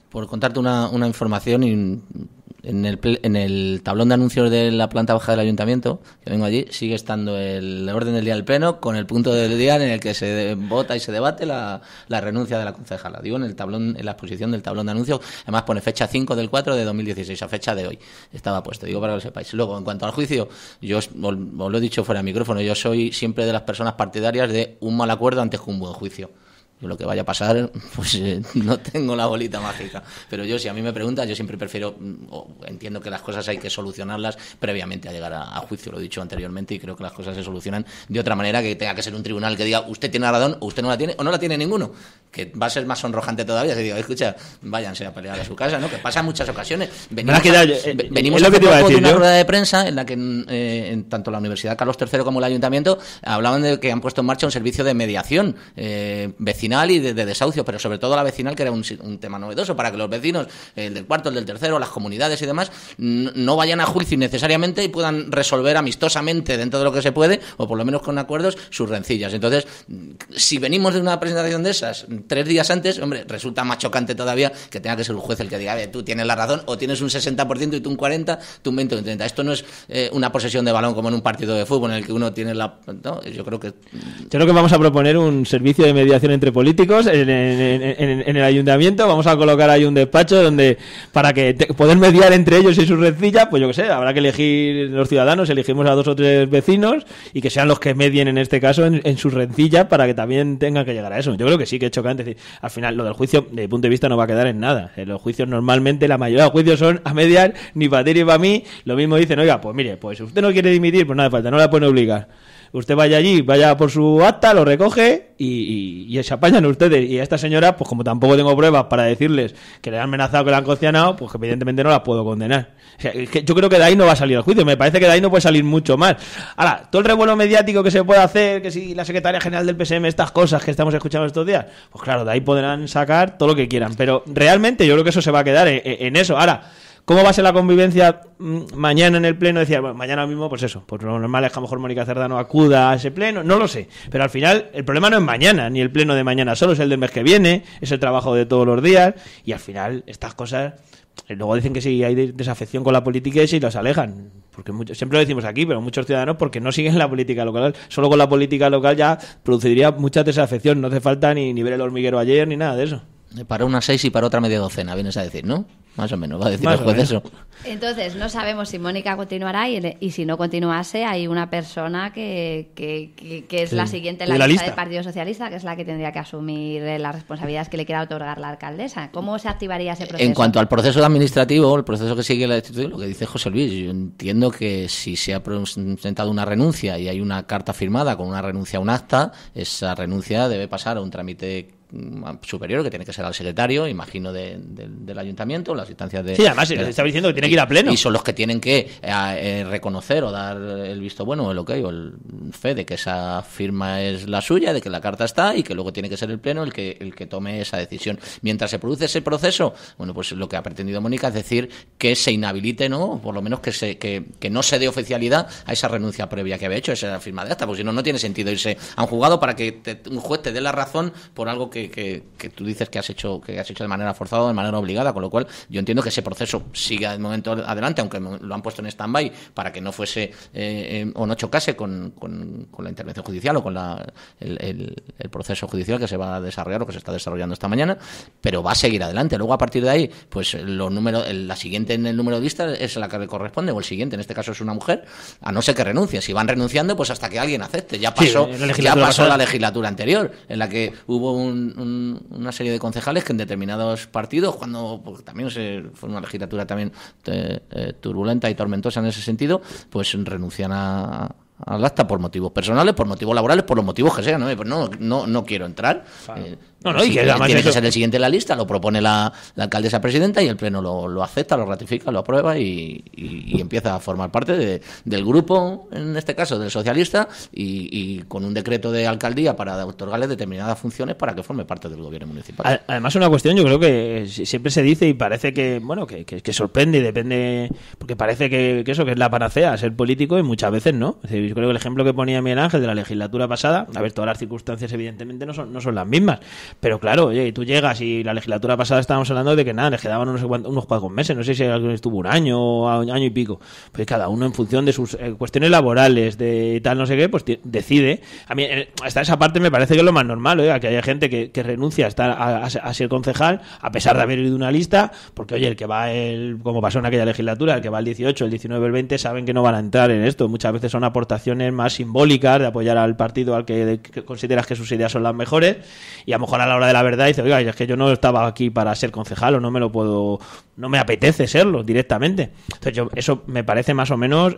Por contarte una información, en el tablón de anuncios de la planta baja del ayuntamiento, que vengo allí, sigue estando el orden del día del pleno con el punto del día en el que se vota y se debate la renuncia de la concejala. Digo, en la exposición del tablón de anuncios, además pone fecha 5/4/2016, a fecha de hoy estaba puesto, digo para que lo sepáis. Luego, en cuanto al juicio, yo os lo he dicho fuera de micrófono, yo soy siempre de las personas partidarias de un mal acuerdo antes que un buen juicio. Yo lo que vaya a pasar, pues no tengo la bolita mágica. Pero yo, si a mí me preguntan, yo siempre prefiero, entiendo que las cosas hay que solucionarlas previamente a llegar a juicio, lo he dicho anteriormente, y creo que las cosas se solucionan de otra manera, que tenga que ser un tribunal que diga usted tiene la razón, o usted no la tiene, o no la tiene ninguno, que va a ser más sonrojante todavía. Se diga, escucha, váyanse a pelear a su casa, ¿no? Que pasa en muchas ocasiones. Venimos hace poco de una rueda de prensa en la que en tanto la Universidad Carlos III como el Ayuntamiento hablaban de que han puesto en marcha un servicio de mediación vecinal y de desahucio, pero sobre todo la vecinal, que era un tema novedoso, para que los vecinos, el del cuarto, el del tercero, las comunidades y demás, no vayan a juicio innecesariamente y puedan resolver amistosamente, dentro de lo que se puede, o por lo menos con acuerdos, sus rencillas. Entonces, si venimos de una presentación de esas 3 días antes, hombre, resulta más chocante todavía que tenga que ser un juez el que diga, a ver, tú tienes la razón, o tienes un 60% y tú un 40%, tú un 20% o un 30%. Esto no es una posesión de balón como en un partido de fútbol en el que uno tiene la... ¿no? Yo creo que vamos a proponer un servicio de mediación entre políticos en el ayuntamiento. Vamos a colocar ahí un despacho donde, para que poder mediar entre ellos y sus rencillas, pues yo qué sé, habrá que elegir los ciudadanos, elegimos a 2 o 3 vecinos y que sean los que medien en este caso en sus rencillas, para que también tengan que llegar a eso. Yo creo que sí, que es chocante. Es decir, al final lo del juicio, desde mi punto de vista, no va a quedar en nada. Los juicios normalmente, la mayoría de los juicios son a mediar, ni para ti ni para mí. Lo mismo dicen, oiga, pues mire, pues usted no quiere dimitir, pues nada de falta, no la pueden obligar. Usted vaya allí, vaya por su acta, lo recoge y se apañan ustedes. Y a esta señora, pues como tampoco tengo pruebas para decirles que le han amenazado, que le han cocianado, pues evidentemente no la puedo condenar. O sea, es que yo creo que de ahí no va a salir el juicio. Me parece que de ahí no puede salir mucho más. Ahora, todo el revuelo mediático que se puede hacer, que si la secretaria general del PSM, estas cosas que estamos escuchando estos días, pues claro, de ahí podrán sacar todo lo que quieran. Pero realmente yo creo que eso se va a quedar en eso. Ahora, ¿cómo va a ser la convivencia mañana en el pleno? Decía, bueno, mañana mismo, pues eso, pues lo normal es que a lo mejor Mónica Cerdá no acuda a ese pleno, no lo sé, pero al final el problema no es mañana, ni el pleno de mañana solo, es el del mes que viene, es el trabajo de todos los días, y al final estas cosas, luego dicen que sí hay desafección con la política y sí los alejan, porque siempre lo decimos aquí, pero muchos ciudadanos porque no siguen la política local, solo con la política local ya produciría mucha desafección, no hace falta ni ver el hormiguero ayer ni nada de eso. Para unas 6 y para otra media docena, vienes a decir, ¿no? Más o menos, va a decir el juez eso. Entonces, no sabemos si Mónica continuará y si no continuase, hay una persona que es la siguiente en la lista del Partido Socialista, que es la que tendría que asumir las responsabilidades que le quiera otorgar la alcaldesa. ¿Cómo se activaría ese proceso? En cuanto al proceso administrativo, el proceso que sigue la institución, lo que dice José Luis, yo entiendo que si se ha presentado una renuncia y hay una carta firmada con una renuncia a un acta, esa renuncia debe pasar a un trámite superior, que tiene que ser al secretario, imagino, del ayuntamiento, las instancias de... Sí, además se está diciendo que tiene que ir a pleno. Y son los que tienen que reconocer o dar el visto bueno, el ok, o el fe de que esa firma es la suya, de que la carta está, y que luego tiene que ser el pleno el que tome esa decisión. Mientras se produce ese proceso, bueno, pues lo que ha pretendido Mónica es decir que se inhabilite, ¿no? Por lo menos que no se dé oficialidad a esa renuncia previa que había hecho, esa firma de acta, porque si no, no tiene sentido irse a un juzgado para que un juez te dé la razón por algo que tú dices que has hecho de manera forzada o de manera obligada, con lo cual yo entiendo que ese proceso siga de momento adelante, aunque lo han puesto en stand-by para que no fuese o no chocase con la intervención judicial o con el proceso judicial que se va a desarrollar o que se está desarrollando esta mañana, pero va a seguir adelante. Luego, a partir de ahí, pues la siguiente en el número de lista es la que le corresponde, o el siguiente, en este caso es una mujer, a no ser que renuncie. Si van renunciando, pues hasta que alguien acepte. Ya pasó la legislatura anterior, en la que hubo una serie de concejales que en determinados partidos, cuando también fue una legislatura también turbulenta y tormentosa en ese sentido, pues renuncian al acta por motivos personales, por motivos laborales, por los motivos que sean, ¿no? Pues no quiero entrar. Y que además tiene que ser el siguiente en la lista, lo propone la alcaldesa presidenta y el pleno lo acepta, lo ratifica, lo aprueba y empieza a formar parte del grupo, en este caso del socialista, y con un decreto de alcaldía para otorgarle determinadas funciones para que forme parte del gobierno municipal. Además, una cuestión, yo creo que siempre se dice y parece que sorprende y depende, porque parece que eso que es la panacea, ser político, y muchas veces no. Es decir, yo creo que el ejemplo que ponía Miguel Ángel de la legislatura pasada, a ver, todas las circunstancias evidentemente no son las mismas, pero claro, oye, y tú llegas y la legislatura pasada estábamos hablando de que nada, les quedaban unos pocos meses, no sé si alguien estuvo un año o un año y pico, pues cada uno en función de sus cuestiones laborales, de tal no sé qué, pues decide. A mí hasta esa parte me parece que es lo más normal, que haya gente que renuncia a ser concejal a pesar de haber ido una lista, porque oye, el que va como pasó en aquella legislatura, el que va el 18, el 19, el 20, saben que no van a entrar en esto, muchas veces son aportaciones más simbólicas de apoyar al partido al que consideras que sus ideas son las mejores, y a lo mejor a la hora de la verdad dice, oiga, es que yo no estaba aquí para ser concejal, o no me apetece serlo directamente. Entonces eso me parece más o menos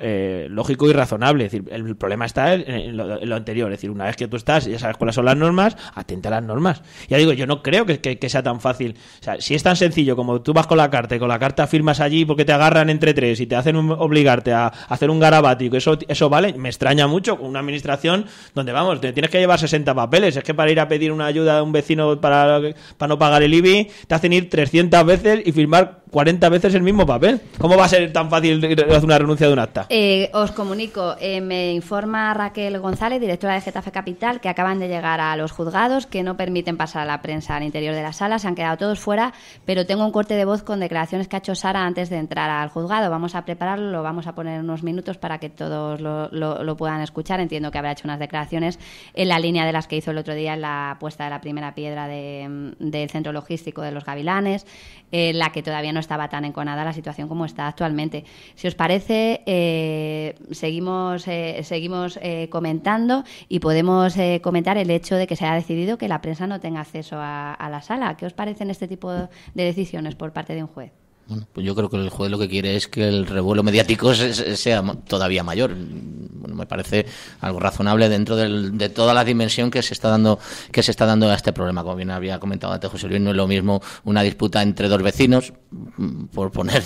lógico y razonable. Es decir, el problema está en lo anterior, es decir, una vez que tú estás y ya sabes cuáles son las normas, atente a las normas. Ya digo, yo no creo que sea tan fácil. O sea, si es tan sencillo como tú vas con la carta y con la carta firmas allí porque te agarran entre tres y te hacen obligarte a hacer un garabato y que eso vale, me extraña mucho con una administración donde, vamos, te tienes que llevar 60 papeles. Es que para ir a pedir una ayuda a un vecino para no pagar el IBI te hacen ir 300 veces y firmar 40 veces el mismo papel. ¿Cómo va a ser tan fácil hacer una renuncia de un acta? Os comunico, me informa Raquel González, directora de Getafe Capital, que acaban de llegar a los juzgados, que no permiten pasar a la prensa al interior de la sala, se han quedado todos fuera, pero tengo un corte de voz con declaraciones que ha hecho Sara antes de entrar al juzgado. Vamos a prepararlo, lo vamos a poner en unos minutos para que todos lo puedan escuchar. Entiendo que habrá hecho unas declaraciones en la línea de las que hizo el otro día en la puesta de la primera piedra del centro logístico de Los Gavilanes, la que todavía no estaba tan enconada la situación como está actualmente. Si os parece, seguimos comentando y podemos comentar el hecho de que se ha decidido que la prensa no tenga acceso a la sala. ¿Qué os parecen este tipo de decisiones por parte de un juez? Bueno, pues yo creo que el juez lo que quiere es que el revuelo mediático sea todavía mayor. Bueno, me parece algo razonable dentro de toda la dimensión que se está dando a este problema. Como bien había comentado antes José Luis, no es lo mismo una disputa entre dos vecinos, por poner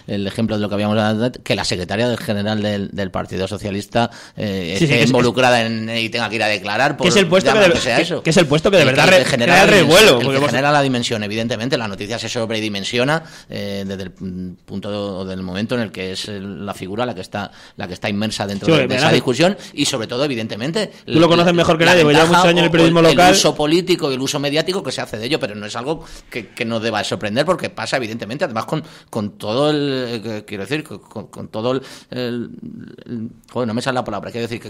el ejemplo de lo que habíamos dado, que la secretaria general del Partido Socialista esté involucrada y tenga que ir a declarar por, que es el puesto que es el puesto que de verdad genera el revuelo, el que genera la dimensión. Evidentemente la noticia se sobredimensiona desde el punto del momento en el que es la figura la que está inmersa dentro de esa discusión, y sobre todo, evidentemente, tú lo conoces mejor que nadie, porque llevas muchos años en el periodismo local, el uso político y el uso mediático que se hace de ello, pero no es algo que nos deba sorprender, porque pasa evidentemente, además con todo el, quiero decir, con todo el no me sale la palabra, quiero decir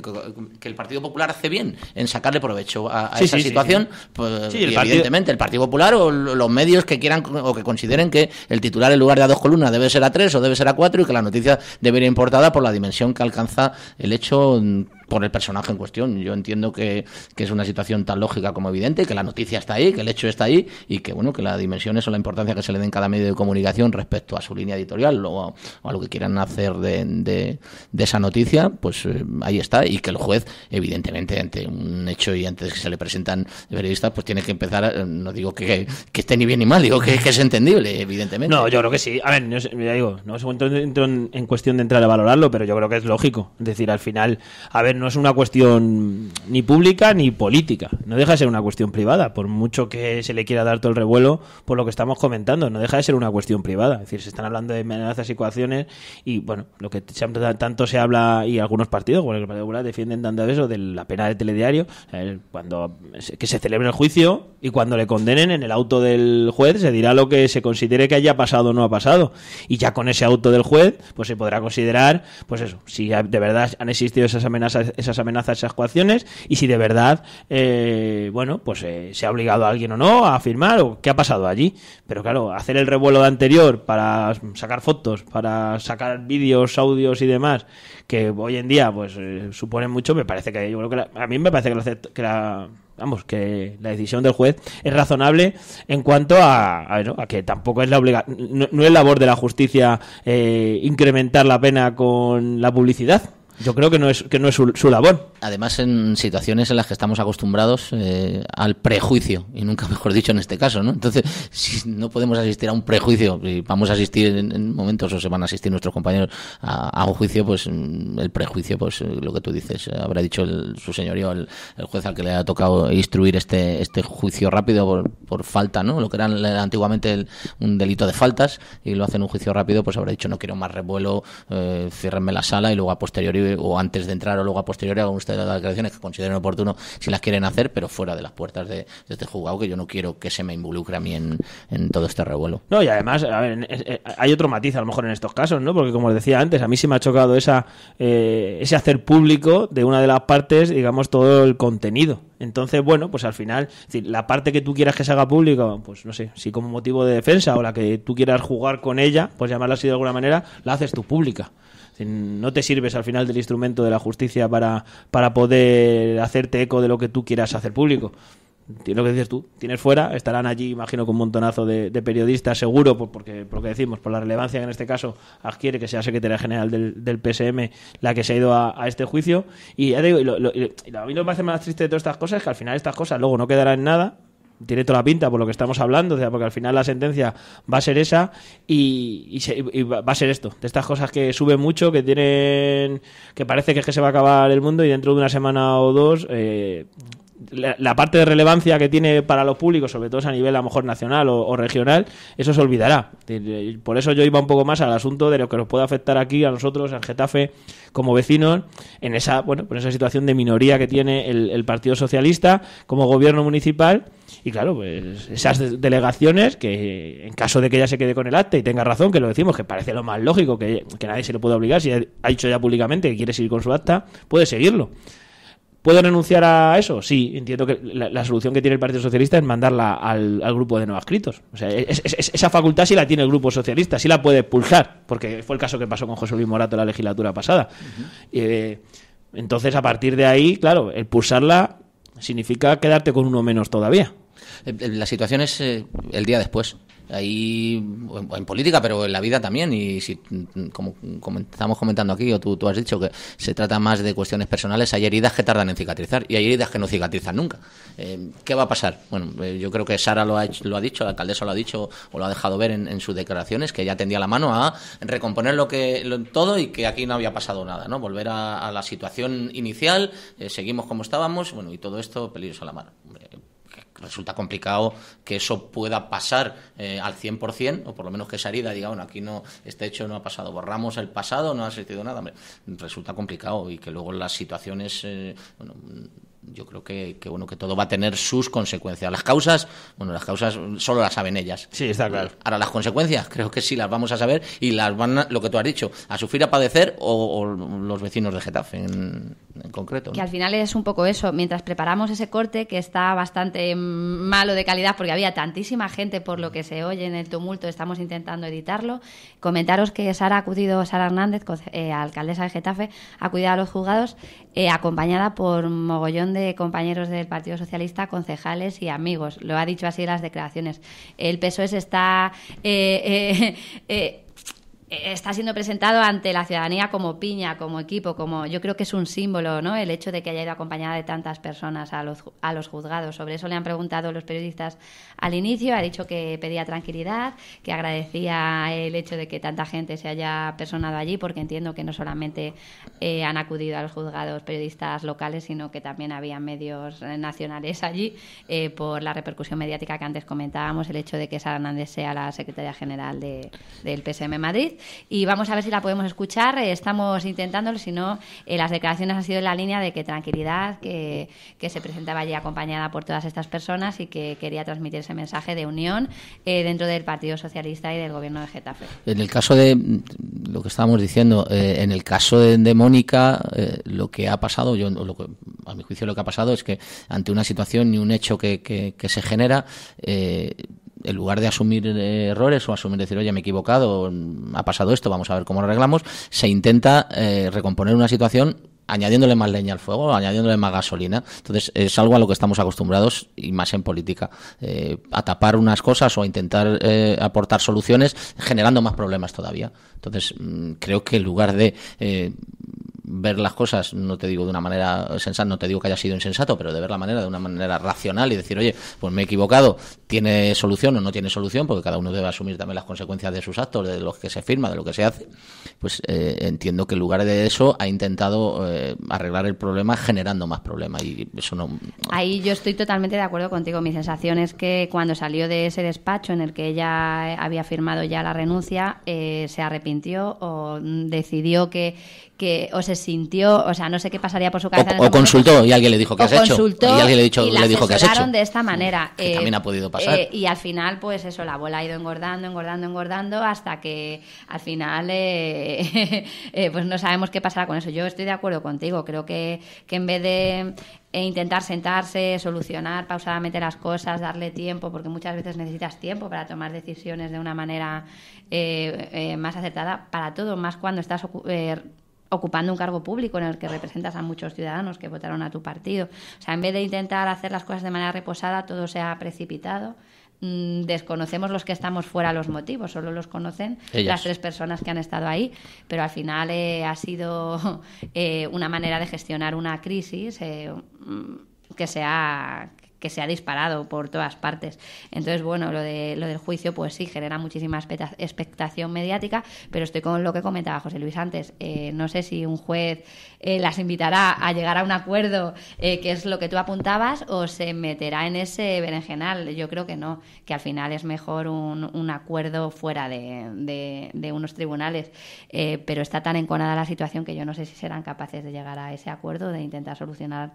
que el Partido Popular hace bien en sacarle provecho a esa situación. Pues, y evidentemente el Partido Popular o los medios que quieran o que consideren que el titular en lugar de a 2 columnas debe ser a 3 o debe ser a 4, y que la noticia debe ir importada por la dimensión que alcanza el hecho por el personaje en cuestión. Yo entiendo que es una situación tan lógica como evidente, que la noticia está ahí, que el hecho está ahí y que bueno, que las dimensiones o la importancia que se le den cada medio de comunicación respecto a su línea editorial o a lo que quieran hacer de esa noticia, pues ahí está, y que el juez, evidentemente, ante un hecho y antes que se le presentan periodistas, pues tiene que empezar, no digo que esté ni bien ni mal, digo que es entendible, evidentemente. No, yo creo que sí. A ver, ya digo, no se entro en cuestión de entrar a valorarlo, pero yo creo que es lógico. Es decir, al final, a ver, no es una cuestión ni pública ni política. No deja de ser una cuestión privada, por mucho que se le quiera dar todo el revuelo por lo que estamos comentando. No deja de ser una cuestión privada. Es decir, se están hablando de amenazas y coacciones y, bueno, lo que tanto se habla y algunos partidos, como el Partido Popular, defienden tanto eso de la pena de telediario, que se celebre el juicio y cuando le condenen en el auto del juez se dirá lo que se considere que haya pasado o no ha pasado. Y ya con ese auto del juez, pues se podrá considerar, pues eso, si de verdad han existido esas amenazas, esas coacciones, y si de verdad, se ha obligado a alguien o no a firmar, o qué ha pasado allí. Pero claro, hacer el revuelo de anterior para sacar fotos, para sacar vídeos, audios y demás, que hoy en día pues suponen mucho, me parece que yo creo que a mí me parece que la decisión del juez es razonable en cuanto a que tampoco es la obligación, no es labor de la justicia incrementar la pena con la publicidad. Yo creo que no es su labor. Además, en situaciones en las que estamos acostumbrados al prejuicio, y nunca mejor dicho en este caso, ¿no? Entonces, si no podemos asistir a un prejuicio, y vamos a asistir en momentos, o se van a asistir nuestros compañeros a un juicio, pues el prejuicio, pues lo que tú dices, habrá dicho su señorío, el juez al que le ha tocado instruir este juicio rápido por falta, ¿no? Lo que era antiguamente un delito de faltas, y lo hacen un juicio rápido, pues habrá dicho, no quiero más revuelo, ciérrenme la sala y luego a posteriori o antes de entrar o luego a posteriori hagan ustedes las declaraciones que consideren oportuno si las quieren hacer, pero fuera de las puertas de este juzgado, que yo no quiero que se me involucre a mí en todo este revuelo. No, y además, a ver, hay otro matiz a lo mejor en estos casos, ¿no? Porque como os decía antes, a mí sí me ha chocado ese hacer público de una de las partes, digamos, todo el contenido. Entonces, bueno, pues al final, es decir, la parte que tú quieras que se haga pública, pues no sé, si como motivo de defensa o la que tú quieras jugar con ella, pues llamarla así de alguna manera, la haces tú pública. No te sirves al final del instrumento de la justicia para poder hacerte eco de lo que tú quieras hacer público. Lo que dices tú, tienes fuera, estarán allí, imagino, con un montonazo de periodistas, seguro, porque por lo que decimos, por la relevancia que en este caso adquiere que sea secretaria general del PSM la que se ha ido a este juicio. Y ya digo, a mí lo que me hace más triste de todas estas cosas es que al final estas cosas luego no quedarán en nada. Tiene toda la pinta por lo que estamos hablando, o sea, porque al final la sentencia va a ser esa y va a ser esto, de estas cosas que suben mucho, que parece que es que se va a acabar el mundo y dentro de una semana o dos la parte de relevancia que tiene para los públicos, sobre todo a nivel a lo mejor nacional o regional, eso se olvidará. Por eso yo iba un poco más al asunto de lo que nos puede afectar aquí a nosotros en Getafe como vecinos en esa situación de minoría que tiene el Partido Socialista como gobierno municipal. Y claro, pues esas delegaciones que en caso de que ella se quede con el acta y tenga razón, que lo decimos, que parece lo más lógico, que nadie se le puede obligar, si ha dicho ya públicamente que quiere seguir con su acta, puede seguirlo. ¿Puedo renunciar a eso? Sí, entiendo que la solución que tiene el Partido Socialista es mandarla al grupo de no adscritos. O sea, esa facultad sí la tiene el Grupo Socialista, sí la puede expulsar, porque fue el caso que pasó con José Luis Morato en la legislatura pasada. Uh-huh. Entonces, a partir de ahí, claro, expulsarla significa quedarte con uno menos todavía. La situación es el día después. Ahí, en política, pero en la vida también, y si, como estamos comentando aquí, o tú has dicho que se trata más de cuestiones personales, hay heridas que tardan en cicatrizar y hay heridas que no cicatrizan nunca. ¿Qué va a pasar? Bueno, yo creo que Sara lo ha dicho, la alcaldesa lo ha dicho o lo ha dejado ver en sus declaraciones, que ella tendía la mano a recomponer todo y que aquí no había pasado nada, ¿no? Volver a la situación inicial, seguimos como estábamos, bueno, y todo esto peligros a la mano. Resulta complicado que eso pueda pasar al 100%, o por lo menos que esa herida diga, bueno, aquí no, este hecho no ha pasado, borramos el pasado, no ha existido nada. Hombre, resulta complicado, y que luego las situaciones yo creo que bueno, que todo va a tener sus consecuencias. Las causas solo las saben ellas. Sí, está claro. Ahora, las consecuencias creo que sí las vamos a saber y las van lo que tú has dicho, a sufrir, a padecer o los vecinos de Getafe en concreto, ¿no? Que al final es un poco eso. Mientras preparamos ese corte, que está bastante malo de calidad porque había tantísima gente por lo que se oye en el tumulto, estamos intentando editarlo. Comentaros que Sara Hernández, alcaldesa de Getafe, ha acudido a los juzgados acompañada por un mogollón de compañeros del Partido Socialista, concejales y amigos. Lo ha dicho así en las declaraciones. El PSOE está siendo presentado ante la ciudadanía como piña, como equipo, como yo creo que es un símbolo, ¿no? El hecho de que haya ido acompañada de tantas personas a los juzgados. Sobre eso le han preguntado los periodistas al inicio, ha dicho que pedía tranquilidad, que agradecía el hecho de que tanta gente se haya personado allí, porque entiendo que no solamente han acudido a los juzgados periodistas locales, sino que también había medios nacionales allí, por la repercusión mediática que antes comentábamos, el hecho de que Sara Hernández sea la secretaria general del PSM Madrid. Y vamos a ver si la podemos escuchar. Estamos intentándolo, si no, las declaraciones han sido en la línea de que tranquilidad, que se presentaba allí acompañada por todas estas personas y que quería transmitir ese mensaje de unión dentro del Partido Socialista y del Gobierno de Getafe. En el caso de lo que estábamos diciendo, en el caso de Mónica, lo que ha pasado, a mi juicio lo que ha pasado es que ante una situación y un hecho que se genera, en lugar de asumir errores o decir, oye, me he equivocado, ha pasado esto, vamos a ver cómo lo arreglamos, se intenta recomponer una situación añadiéndole más leña al fuego, añadiéndole más gasolina. Entonces, es algo a lo que estamos acostumbrados, y más en política, a tapar unas cosas o a intentar aportar soluciones, generando más problemas todavía. Entonces, creo que en lugar de ver las cosas, no te digo de una manera sensata, no te digo que haya sido insensato, pero de ver la manera de una manera racional y decir, oye, pues me he equivocado, ¿tiene solución o no tiene solución? Porque cada uno debe asumir también las consecuencias de sus actos, de lo que se firma, de lo que se hace. Pues entiendo que en lugar de eso ha intentado arreglar el problema generando más problemas, y eso no. Ahí yo estoy totalmente de acuerdo contigo. Mi sensación es que cuando salió de ese despacho en el que ella había firmado ya la renuncia, se arrepintió o decidió que o se sintió, o sea, no sé qué pasaría por su cabeza. O consultó y alguien le dijo que has hecho. Y alguien le dijo que has hecho. De esta manera. Que también ha podido pasar. Y al final, pues eso, la bola ha ido engordando hasta que al final pues no sabemos qué pasará con eso. Yo estoy de acuerdo contigo. Creo que en vez de intentar sentarse, solucionar pausadamente las cosas, darle tiempo, porque muchas veces necesitas tiempo para tomar decisiones de una manera más acertada para todo, más cuando estás ocupando un cargo público en el que representas a muchos ciudadanos que votaron a tu partido. O sea, en vez de intentar hacer las cosas de manera reposada, todo se ha precipitado. Desconocemos los que estamos fuera los motivos, solo los conocen las 3 personas que han estado ahí, pero al final ha sido una manera de gestionar una crisis que se ha disparado por todas partes. Entonces, bueno, lo del juicio, pues sí, genera muchísima expectación mediática, pero estoy con lo que comentaba José Luis antes. No sé si un juez las invitará a llegar a un acuerdo, que es lo que tú apuntabas, o se meterá en ese berenjenal. Yo creo que no, que al final es mejor un acuerdo fuera de unos tribunales, pero está tan enconada la situación que yo no sé si serán capaces de llegar a ese acuerdo, de intentar solucionar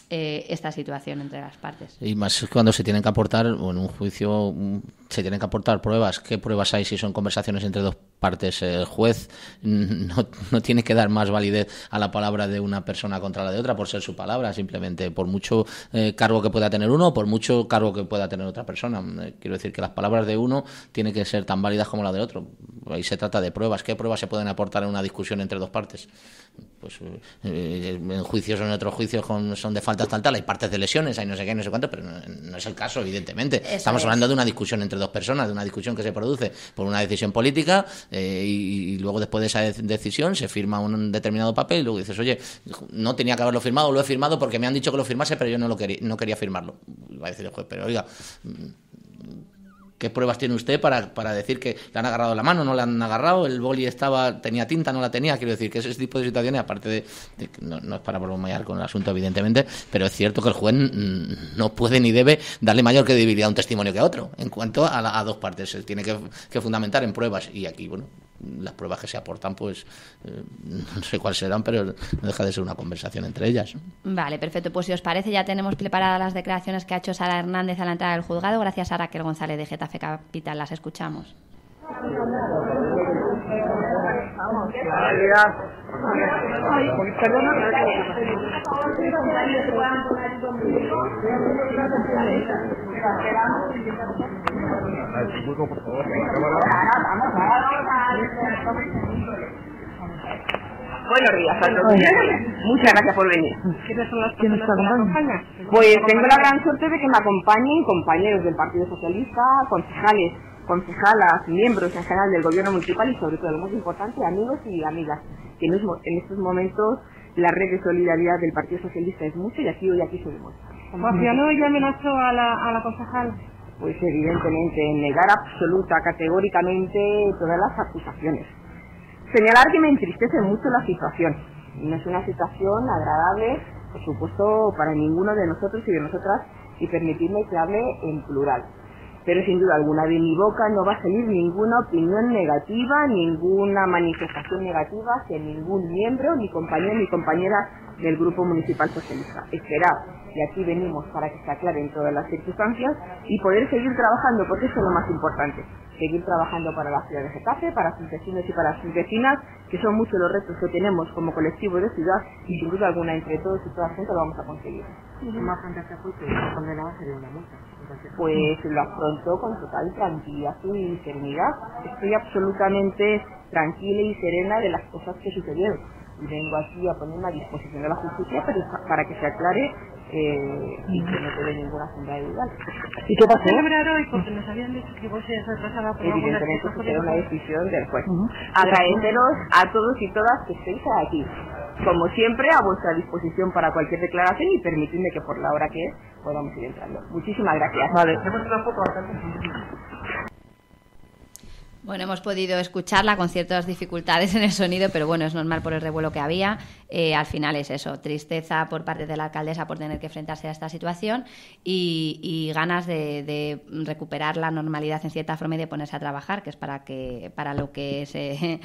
esta situación entre las partes. Y más cuando se tienen que aportar, o en un juicio se tienen que aportar pruebas. ¿Qué pruebas hay si son conversaciones entre 2 partes? El juez no tiene que dar más validez a la palabra de una persona contra la de otra por ser su palabra, simplemente por mucho cargo que pueda tener uno, por mucho cargo que pueda tener otra persona. Quiero decir que las palabras de uno tienen que ser tan válidas como las del otro. Ahí se trata de pruebas. ¿Qué pruebas se pueden aportar en una discusión entre 2 partes? Pues en juicios o en otros juicios son de faltas tal, hay partes de lesiones, hay no sé qué, no sé cuánto, pero no es el caso, evidentemente. Estamos hablando de una discusión entre 2 personas, de una discusión que se produce por una decisión política, y luego después de esa decisión se firma un determinado papel y luego dices, oye, no tenía que haberlo firmado, lo he firmado porque me han dicho que lo firmase, pero yo no quería firmarlo. Va a decir el juez, pero oiga, ¿qué pruebas tiene usted para decir que le han agarrado la mano, no le han agarrado, el boli tenía tinta, no la tenía? Quiero decir que ese tipo de situaciones, aparte de no es para bromear con el asunto, evidentemente, pero es cierto que el juez no puede ni debe darle mayor credibilidad a un testimonio que a otro. En cuanto a 2 partes, se tiene que fundamentar en pruebas, y aquí, bueno, las pruebas que se aportan, pues no sé cuáles serán, pero no deja de ser una conversación entre ellas. Vale, perfecto. Pues si os parece, ya tenemos preparadas las declaraciones que ha hecho Sara Hernández a la entrada del juzgado. Gracias a Raquel González de Getafe Capital. Las escuchamos. Buenos días a todos. Muchas gracias por venir. ¿Quiénes son las personas que nos acompañan? Pues tengo la gran suerte de que me acompañen compañeros del Partido Socialista, concejales, concejalas, miembros en general del gobierno municipal y sobre todo, lo más importante, amigos y amigas, que en estos momentos la red de solidaridad del Partido Socialista es mucho y aquí se demuestra. ¿Vaciano y amenazó a la concejal? Pues evidentemente, negar absoluta, categóricamente todas las acusaciones. Señalar que me entristece mucho la situación. No es una situación agradable, por supuesto, para ninguno de nosotros y de nosotras, y permitirme que hable en plural. Pero sin duda alguna, de mi boca no va a salir ninguna opinión negativa, ninguna manifestación negativa hacia ningún miembro, ni compañero ni compañera del Grupo Municipal Socialista. Esperad, y aquí venimos para que se aclaren todas las circunstancias y poder seguir trabajando, porque eso es lo más importante. Seguir trabajando para la ciudad de Getafe, para sus vecinos y para sus vecinas, que son muchos los retos que tenemos como colectivo de ciudad y sin duda alguna entre todos y todas juntas lo vamos a conseguir. Más gente que fue que condenada sería una multa. Pues lo afronto con total tranquilidad y serenidad. Estoy absolutamente tranquila y serena de las cosas que sucedieron. Y vengo aquí a ponerme a disposición de la justicia para que se aclare y que no quede ninguna sombra de duda. ¿Y qué pasó? Celebrar hoy porque nos habían dicho que vos se retrasaba por evidentemente será una decisión del juez. Agradeceros a todos y todas que estéis aquí. Como siempre, a vuestra disposición para cualquier declaración y permitidme que por la hora que es podamos ir entrando. Muchísimas gracias. Vale. Hacemos una foto acá. Bueno, hemos podido escucharla con ciertas dificultades en el sonido, pero bueno, es normal por el revuelo que había. Al final es eso, tristeza por parte de la alcaldesa por tener que enfrentarse a esta situación y ganas de recuperar la normalidad en cierta forma y de ponerse a trabajar, que es para lo que se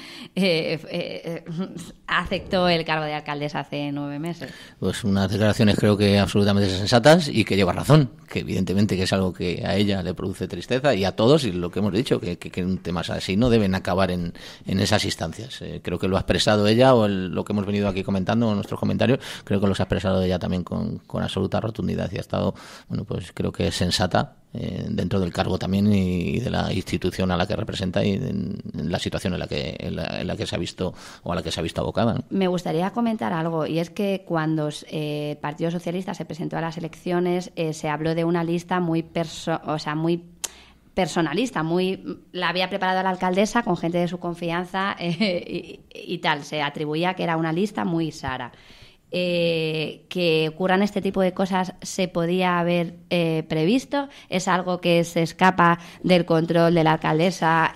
aceptó el cargo de alcaldesa hace 9 meses. Pues unas declaraciones creo que absolutamente sensatas y que lleva razón, que evidentemente que es algo que a ella le produce tristeza y a todos, y lo que hemos dicho, que un tema así no deben acabar en esas instancias. Creo que lo ha expresado ella, o lo que hemos venido aquí comentando en nuestros comentarios, creo que los ha expresado ella también con absoluta rotundidad y ha estado, bueno, pues creo que es sensata dentro del cargo también y de la institución a la que representa y en la situación en la que se ha visto o a la que se ha visto abocada, ¿no? Me gustaría comentar algo, y es que cuando el Partido Socialista se presentó a las elecciones se habló de una lista muy personalista, la había preparado la alcaldesa con gente de su confianza y tal. Se atribuía que era una lista muy Sara. Que ocurran este tipo de cosas se podía haber previsto, es algo que se escapa del control de la alcaldesa,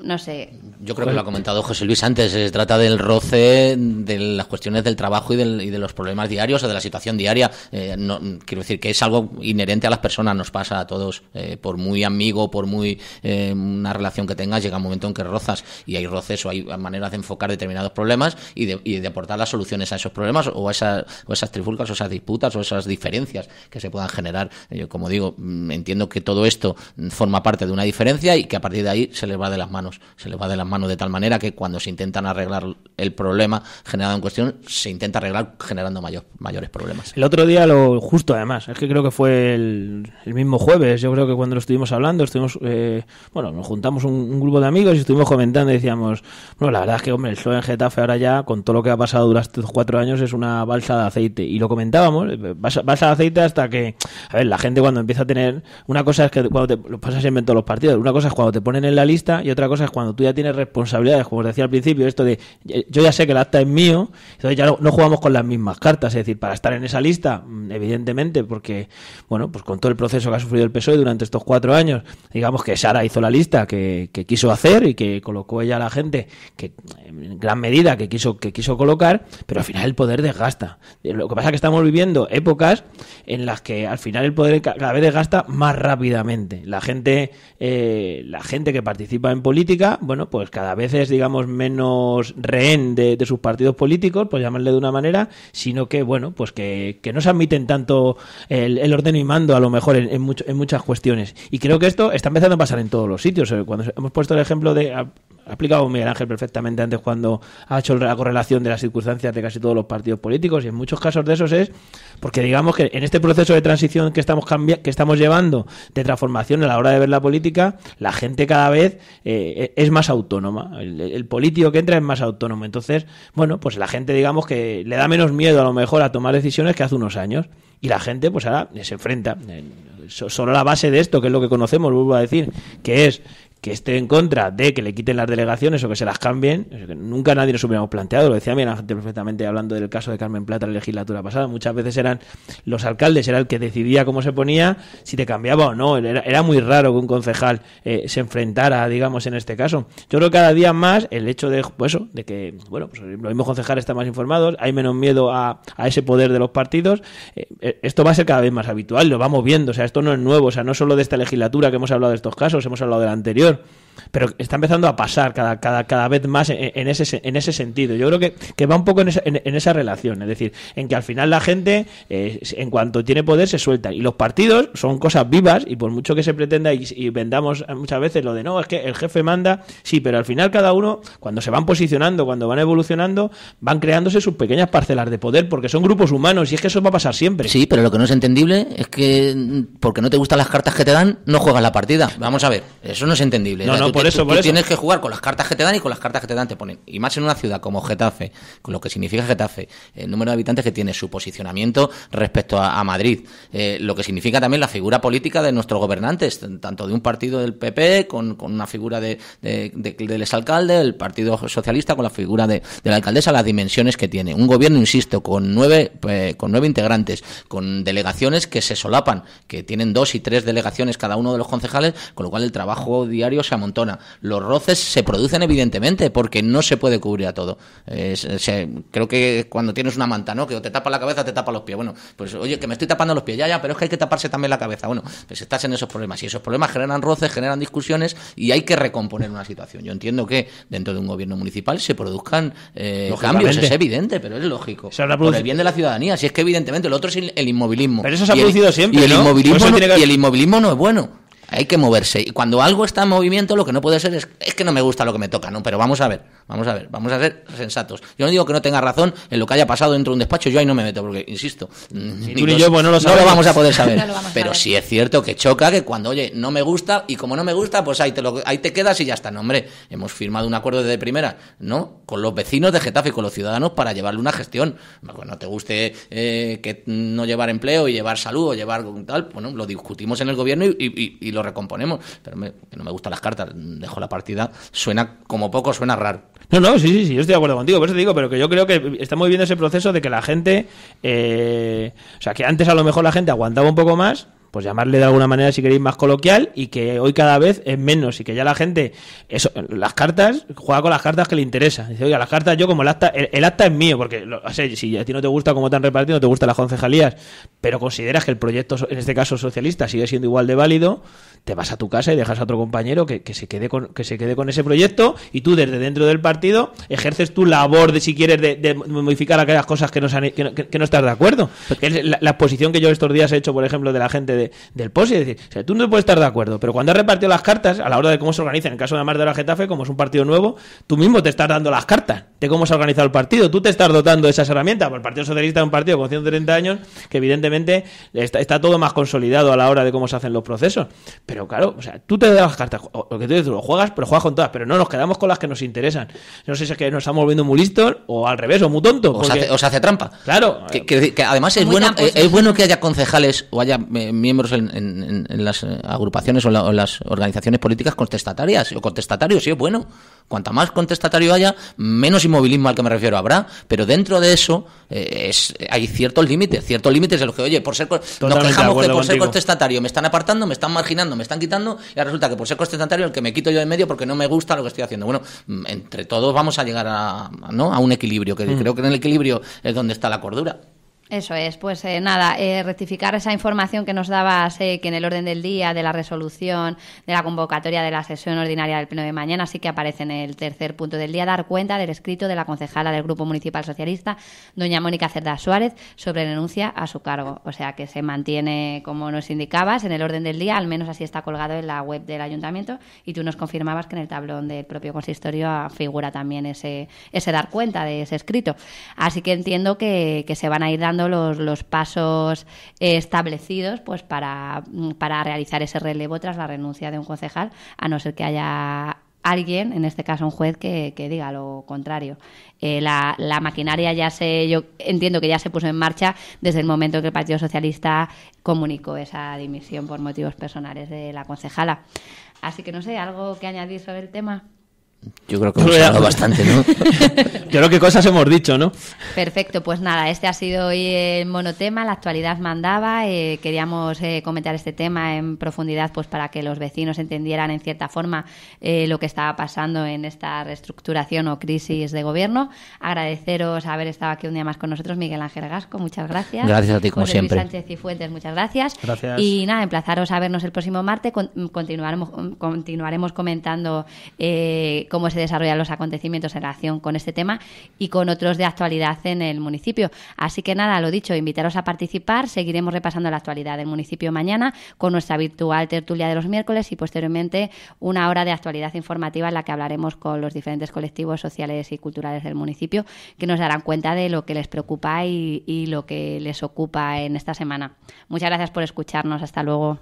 no sé. Yo creo que lo ha comentado José Luis antes, se trata del roce de las cuestiones del trabajo y de los problemas diarios o de la situación diaria. No, quiero decir que es algo inherente a las personas, nos pasa a todos, por muy amigo, por muy una relación que tengas, llega un momento en que rozas y hay roces o hay maneras de enfocar determinados problemas y de aportar las soluciones a esos problemas o esas trifulcas o esas disputas o esas diferencias que se puedan generar. Yo, como digo, entiendo que todo esto forma parte de una diferencia y que a partir de ahí se les va de las manos de tal manera que cuando se intentan arreglar el problema generado en cuestión, se intenta arreglar generando mayores problemas. El otro día, justo además, es que creo que fue el mismo jueves, yo creo que cuando lo estuvimos hablando, nos juntamos un grupo de amigos y estuvimos comentando y decíamos, bueno, la verdad es que, hombre, el PSOE en Getafe ahora ya, con todo lo que ha pasado durante estos 4 años, es una balsa de aceite. Y lo comentábamos, balsa de aceite hasta que, a ver, la gente cuando empieza a tener, una cosa es que cuando lo pasa siempre en todos los partidos, una cosa es cuando te ponen en la lista y otra cosa es cuando tú ya tienes responsabilidades, como os decía al principio, esto de, yo ya sé que el acta es mío, entonces ya no jugamos con las mismas cartas, es decir, para estar en esa lista, evidentemente, porque, bueno, pues con todo el proceso que ha sufrido el PSOE durante estos 4 años, digamos que Sara hizo la lista que quiso hacer y que colocó ella a la gente que en gran medida que quiso colocar, pero al final el poder desgasta. Lo que pasa es que estamos viviendo épocas en las que al final el poder cada vez desgasta más rápidamente. La gente que participa en política, bueno, pues cada vez es, digamos, menos rehén de sus partidos políticos, por llamarle de una manera, sino que, bueno, pues que no se admiten tanto el orden y mando, a lo mejor, en muchas cuestiones. Y creo que esto está empezando a pasar en todos los sitios. Cuando hemos puesto el ejemplo ha explicado Miguel Ángel perfectamente antes cuando ha hecho la correlación de las circunstancias de casi todos los partidos políticos, y en muchos casos de esos es porque, digamos, que en este proceso de transición que estamos llevando, de transformación a la hora de ver la política, la gente cada vez es más autónoma. El político que entra es más autónomo. Entonces, bueno, pues la gente, digamos, que le da menos miedo a lo mejor a tomar decisiones que hace unos años. Y la gente, pues ahora se enfrenta. Solo la base de esto, que es lo que conocemos, vuelvo a decir, que es que esté en contra de que le quiten las delegaciones o que se las cambien, nunca nadie nos hubiéramos planteado. Lo decía bien la gente perfectamente hablando del caso de Carmen Plata en la legislatura pasada. Muchas veces eran los alcaldes, era el que decidía cómo se ponía, si te cambiaba o no. Era muy raro que un concejal se enfrentara, digamos, en este caso. Yo creo que cada día más el hecho de, pues eso, de que, bueno, pues los mismos concejales están más informados, hay menos miedo a ese poder de los partidos. Esto va a ser cada vez más habitual, lo vamos viendo. O sea, esto no es nuevo, o sea, no solo de esta legislatura que hemos hablado de estos casos, hemos hablado de la anterior, pero está empezando a pasar cada vez más en ese sentido. Yo creo que va un poco en esa relación, es decir, en que al final la gente, en cuanto tiene poder, se suelta. Y los partidos son cosas vivas, y por mucho que se pretenda y vendamos muchas veces lo de no, es que el jefe manda, sí, pero al final cada uno, cuando se van posicionando, cuando van evolucionando, van creándose sus pequeñas parcelas de poder, porque son grupos humanos, y es que eso va a pasar siempre. Sí, pero lo que no es entendible es que porque no te gustan las cartas que te dan, no juegas la partida. Vamos a ver, eso no es entendible. No, por eso. Tienes que jugar con las cartas que te dan, y con las cartas que te dan te ponen. Y más en una ciudad como Getafe, con lo que significa Getafe, el número de habitantes que tiene, su posicionamiento respecto a Madrid, lo que significa también la figura política de nuestros gobernantes, tanto de un partido del PP, con una figura del exalcalde, el Partido Socialista, con la figura de la alcaldesa, las dimensiones que tiene. Un gobierno, insisto, con nueve integrantes, con delegaciones que se solapan, que tienen 2 y 3 delegaciones cada uno de los concejales, con lo cual el trabajo diario se amontona. Los roces se producen evidentemente porque no se puede cubrir a todo. Creo que cuando tienes una manta, ¿no?, que o te tapa la cabeza o te tapa los pies. Bueno, pues oye, que me estoy tapando los pies, ya, pero es que hay que taparse también la cabeza. Bueno, pues estás en esos problemas, y esos problemas generan roces, generan discusiones, y hay que recomponer una situación. Yo entiendo que dentro de un gobierno municipal se produzcan cambios, es evidente, pero es lógico. Por el bien de la ciudadanía, si es que evidentemente lo otro es el inmovilismo. Pero eso se ha producido siempre, y el ¿no? inmovilismo no es bueno. Hay que moverse, y cuando algo está en movimiento, lo que no puede ser es que no me gusta lo que me toca, ¿no? Pero vamos a ser sensatos. Yo no digo que no tenga razón en lo que haya pasado dentro de un despacho, yo ahí no me meto, porque, insisto, tú ni yo, pues no lo vamos a poder saber. Pero sí es cierto que choca que cuando, oye, no me gusta, y como no me gusta, pues ahí te quedas y ya está. No, hombre, hemos firmado un acuerdo de primera, ¿no?, con los vecinos de Getafe, con los ciudadanos, para llevarle una gestión. Pues no te guste que no llevar empleo y llevar salud o llevar tal, bueno, lo discutimos en el gobierno y lo recomponemos, pero que no me gustan las cartas, dejo la partida, suena raro. No, sí, yo estoy de acuerdo contigo, por eso te digo, pero que yo creo que estamos viviendo ese proceso de que la gente, o sea, que antes a lo mejor la gente aguantaba un poco más, pues llamarle de alguna manera, si queréis, más coloquial, y que hoy cada vez es menos, y que ya la gente, las cartas, juega con las cartas que le interesa. Dice, oiga, las cartas, yo como el acta es mío, porque si a ti no te gusta cómo te han repartido, no te gustan las concejalías, pero consideras que el proyecto, en este caso socialista, sigue siendo igual de válido, te vas a tu casa y dejas a otro compañero que se quede con ese proyecto, y tú desde dentro del partido ejerces tu labor de, si quieres, de modificar aquellas cosas que no estás de acuerdo. Es la exposición que yo estos días he hecho, por ejemplo, de la gente del POSI, es decir, o sea, tú no puedes estar de acuerdo, pero cuando has repartido las cartas, a la hora de cómo se organiza, en el caso de Amar de la Getafe, como es un partido nuevo, tú mismo te estás dando las cartas de cómo se ha organizado el partido, tú te estás dotando de esas herramientas. Porque el Partido Socialista es un partido con 130 años que evidentemente está todo más consolidado a la hora de cómo se hacen los procesos, pero claro, o sea, tú te das las cartas, lo que tú dices, lo juegas, pero juegas con todas, pero no nos quedamos con las que nos interesan. No sé si es que nos estamos volviendo muy listos, o al revés, o muy tontos, o se hace trampa. Claro, que además es bueno que haya concejales o haya miembros en las agrupaciones o en las organizaciones políticas contestatarias o contestatarios, sí, es bueno. Cuanta más contestatario haya, menos inmovilismo al que me refiero habrá, pero dentro de eso hay ciertos límites en los que, oye, nos quejamos que por ser contestatario me están apartando, me están marginando, me están quitando, y ahora resulta que por ser contestatario el que me quito yo de medio porque no me gusta lo que estoy haciendo. Bueno, entre todos vamos a llegar a un equilibrio, que creo que en el equilibrio es donde está la cordura. Eso es, pues nada, rectificar esa información que nos dabas, que en el orden del día de la resolución de la convocatoria de la sesión ordinaria del pleno de mañana sí que aparece en el tercer punto del día dar cuenta del escrito de la concejala del Grupo Municipal Socialista, doña Mónica Cerda Suárez, sobre renuncia a su cargo. O sea que se mantiene, como nos indicabas, en el orden del día, al menos así está colgado en la web del Ayuntamiento, y tú nos confirmabas que en el tablón del propio consistorio figura también ese dar cuenta de ese escrito. Así que entiendo que se van a ir dando los pasos establecidos pues para realizar ese relevo tras la renuncia de un concejal, a no ser que haya alguien, en este caso un juez, que diga lo contrario. La maquinaria yo entiendo que ya se puso en marcha desde el momento que el Partido Socialista comunicó esa dimisión por motivos personales de la concejala. Así que no sé, ¿algo que añadir sobre el tema? Yo creo que hemos hablado bastante, ¿no? Yo creo que cosas hemos dicho, ¿no? Perfecto, pues nada, este ha sido hoy el monotema, la actualidad mandaba. Queríamos comentar este tema en profundidad pues para que los vecinos entendieran en cierta forma lo que estaba pasando en esta reestructuración o crisis de gobierno. Agradeceros haber estado aquí un día más con nosotros, Miguel Ángel Gasco, muchas gracias. Gracias a ti, como José siempre. Luis Sánchez y Fuentes, muchas gracias. Gracias. Y nada, emplazaros a vernos el próximo martes. Continuaremos comentando cómo se desarrollan los acontecimientos en relación con este tema y con otros de actualidad en el municipio. Así que nada, lo dicho, invitaros a participar. Seguiremos repasando la actualidad del municipio mañana con nuestra virtual tertulia de los miércoles y posteriormente una hora de actualidad informativa en la que hablaremos con los diferentes colectivos sociales y culturales del municipio, que nos darán cuenta de lo que les preocupa y lo que les ocupa en esta semana. Muchas gracias por escucharnos. Hasta luego.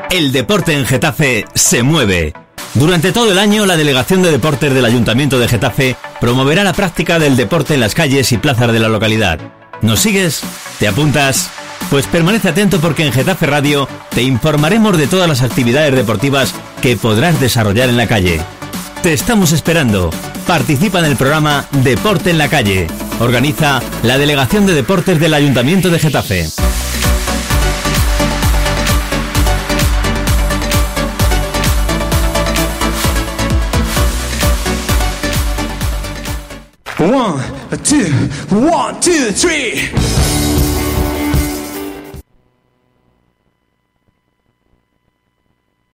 El deporte en Getafe se mueve. Durante todo el año, la Delegación de Deportes del Ayuntamiento de Getafe promoverá la práctica del deporte en las calles y plazas de la localidad. ¿Nos sigues? ¿Te apuntas? Pues permanece atento porque en Getafe Radio te informaremos de todas las actividades deportivas que podrás desarrollar en la calle. Te estamos esperando. Participa en el programa Deporte en la Calle. Organiza la Delegación de Deportes del Ayuntamiento de Getafe. One, two, three.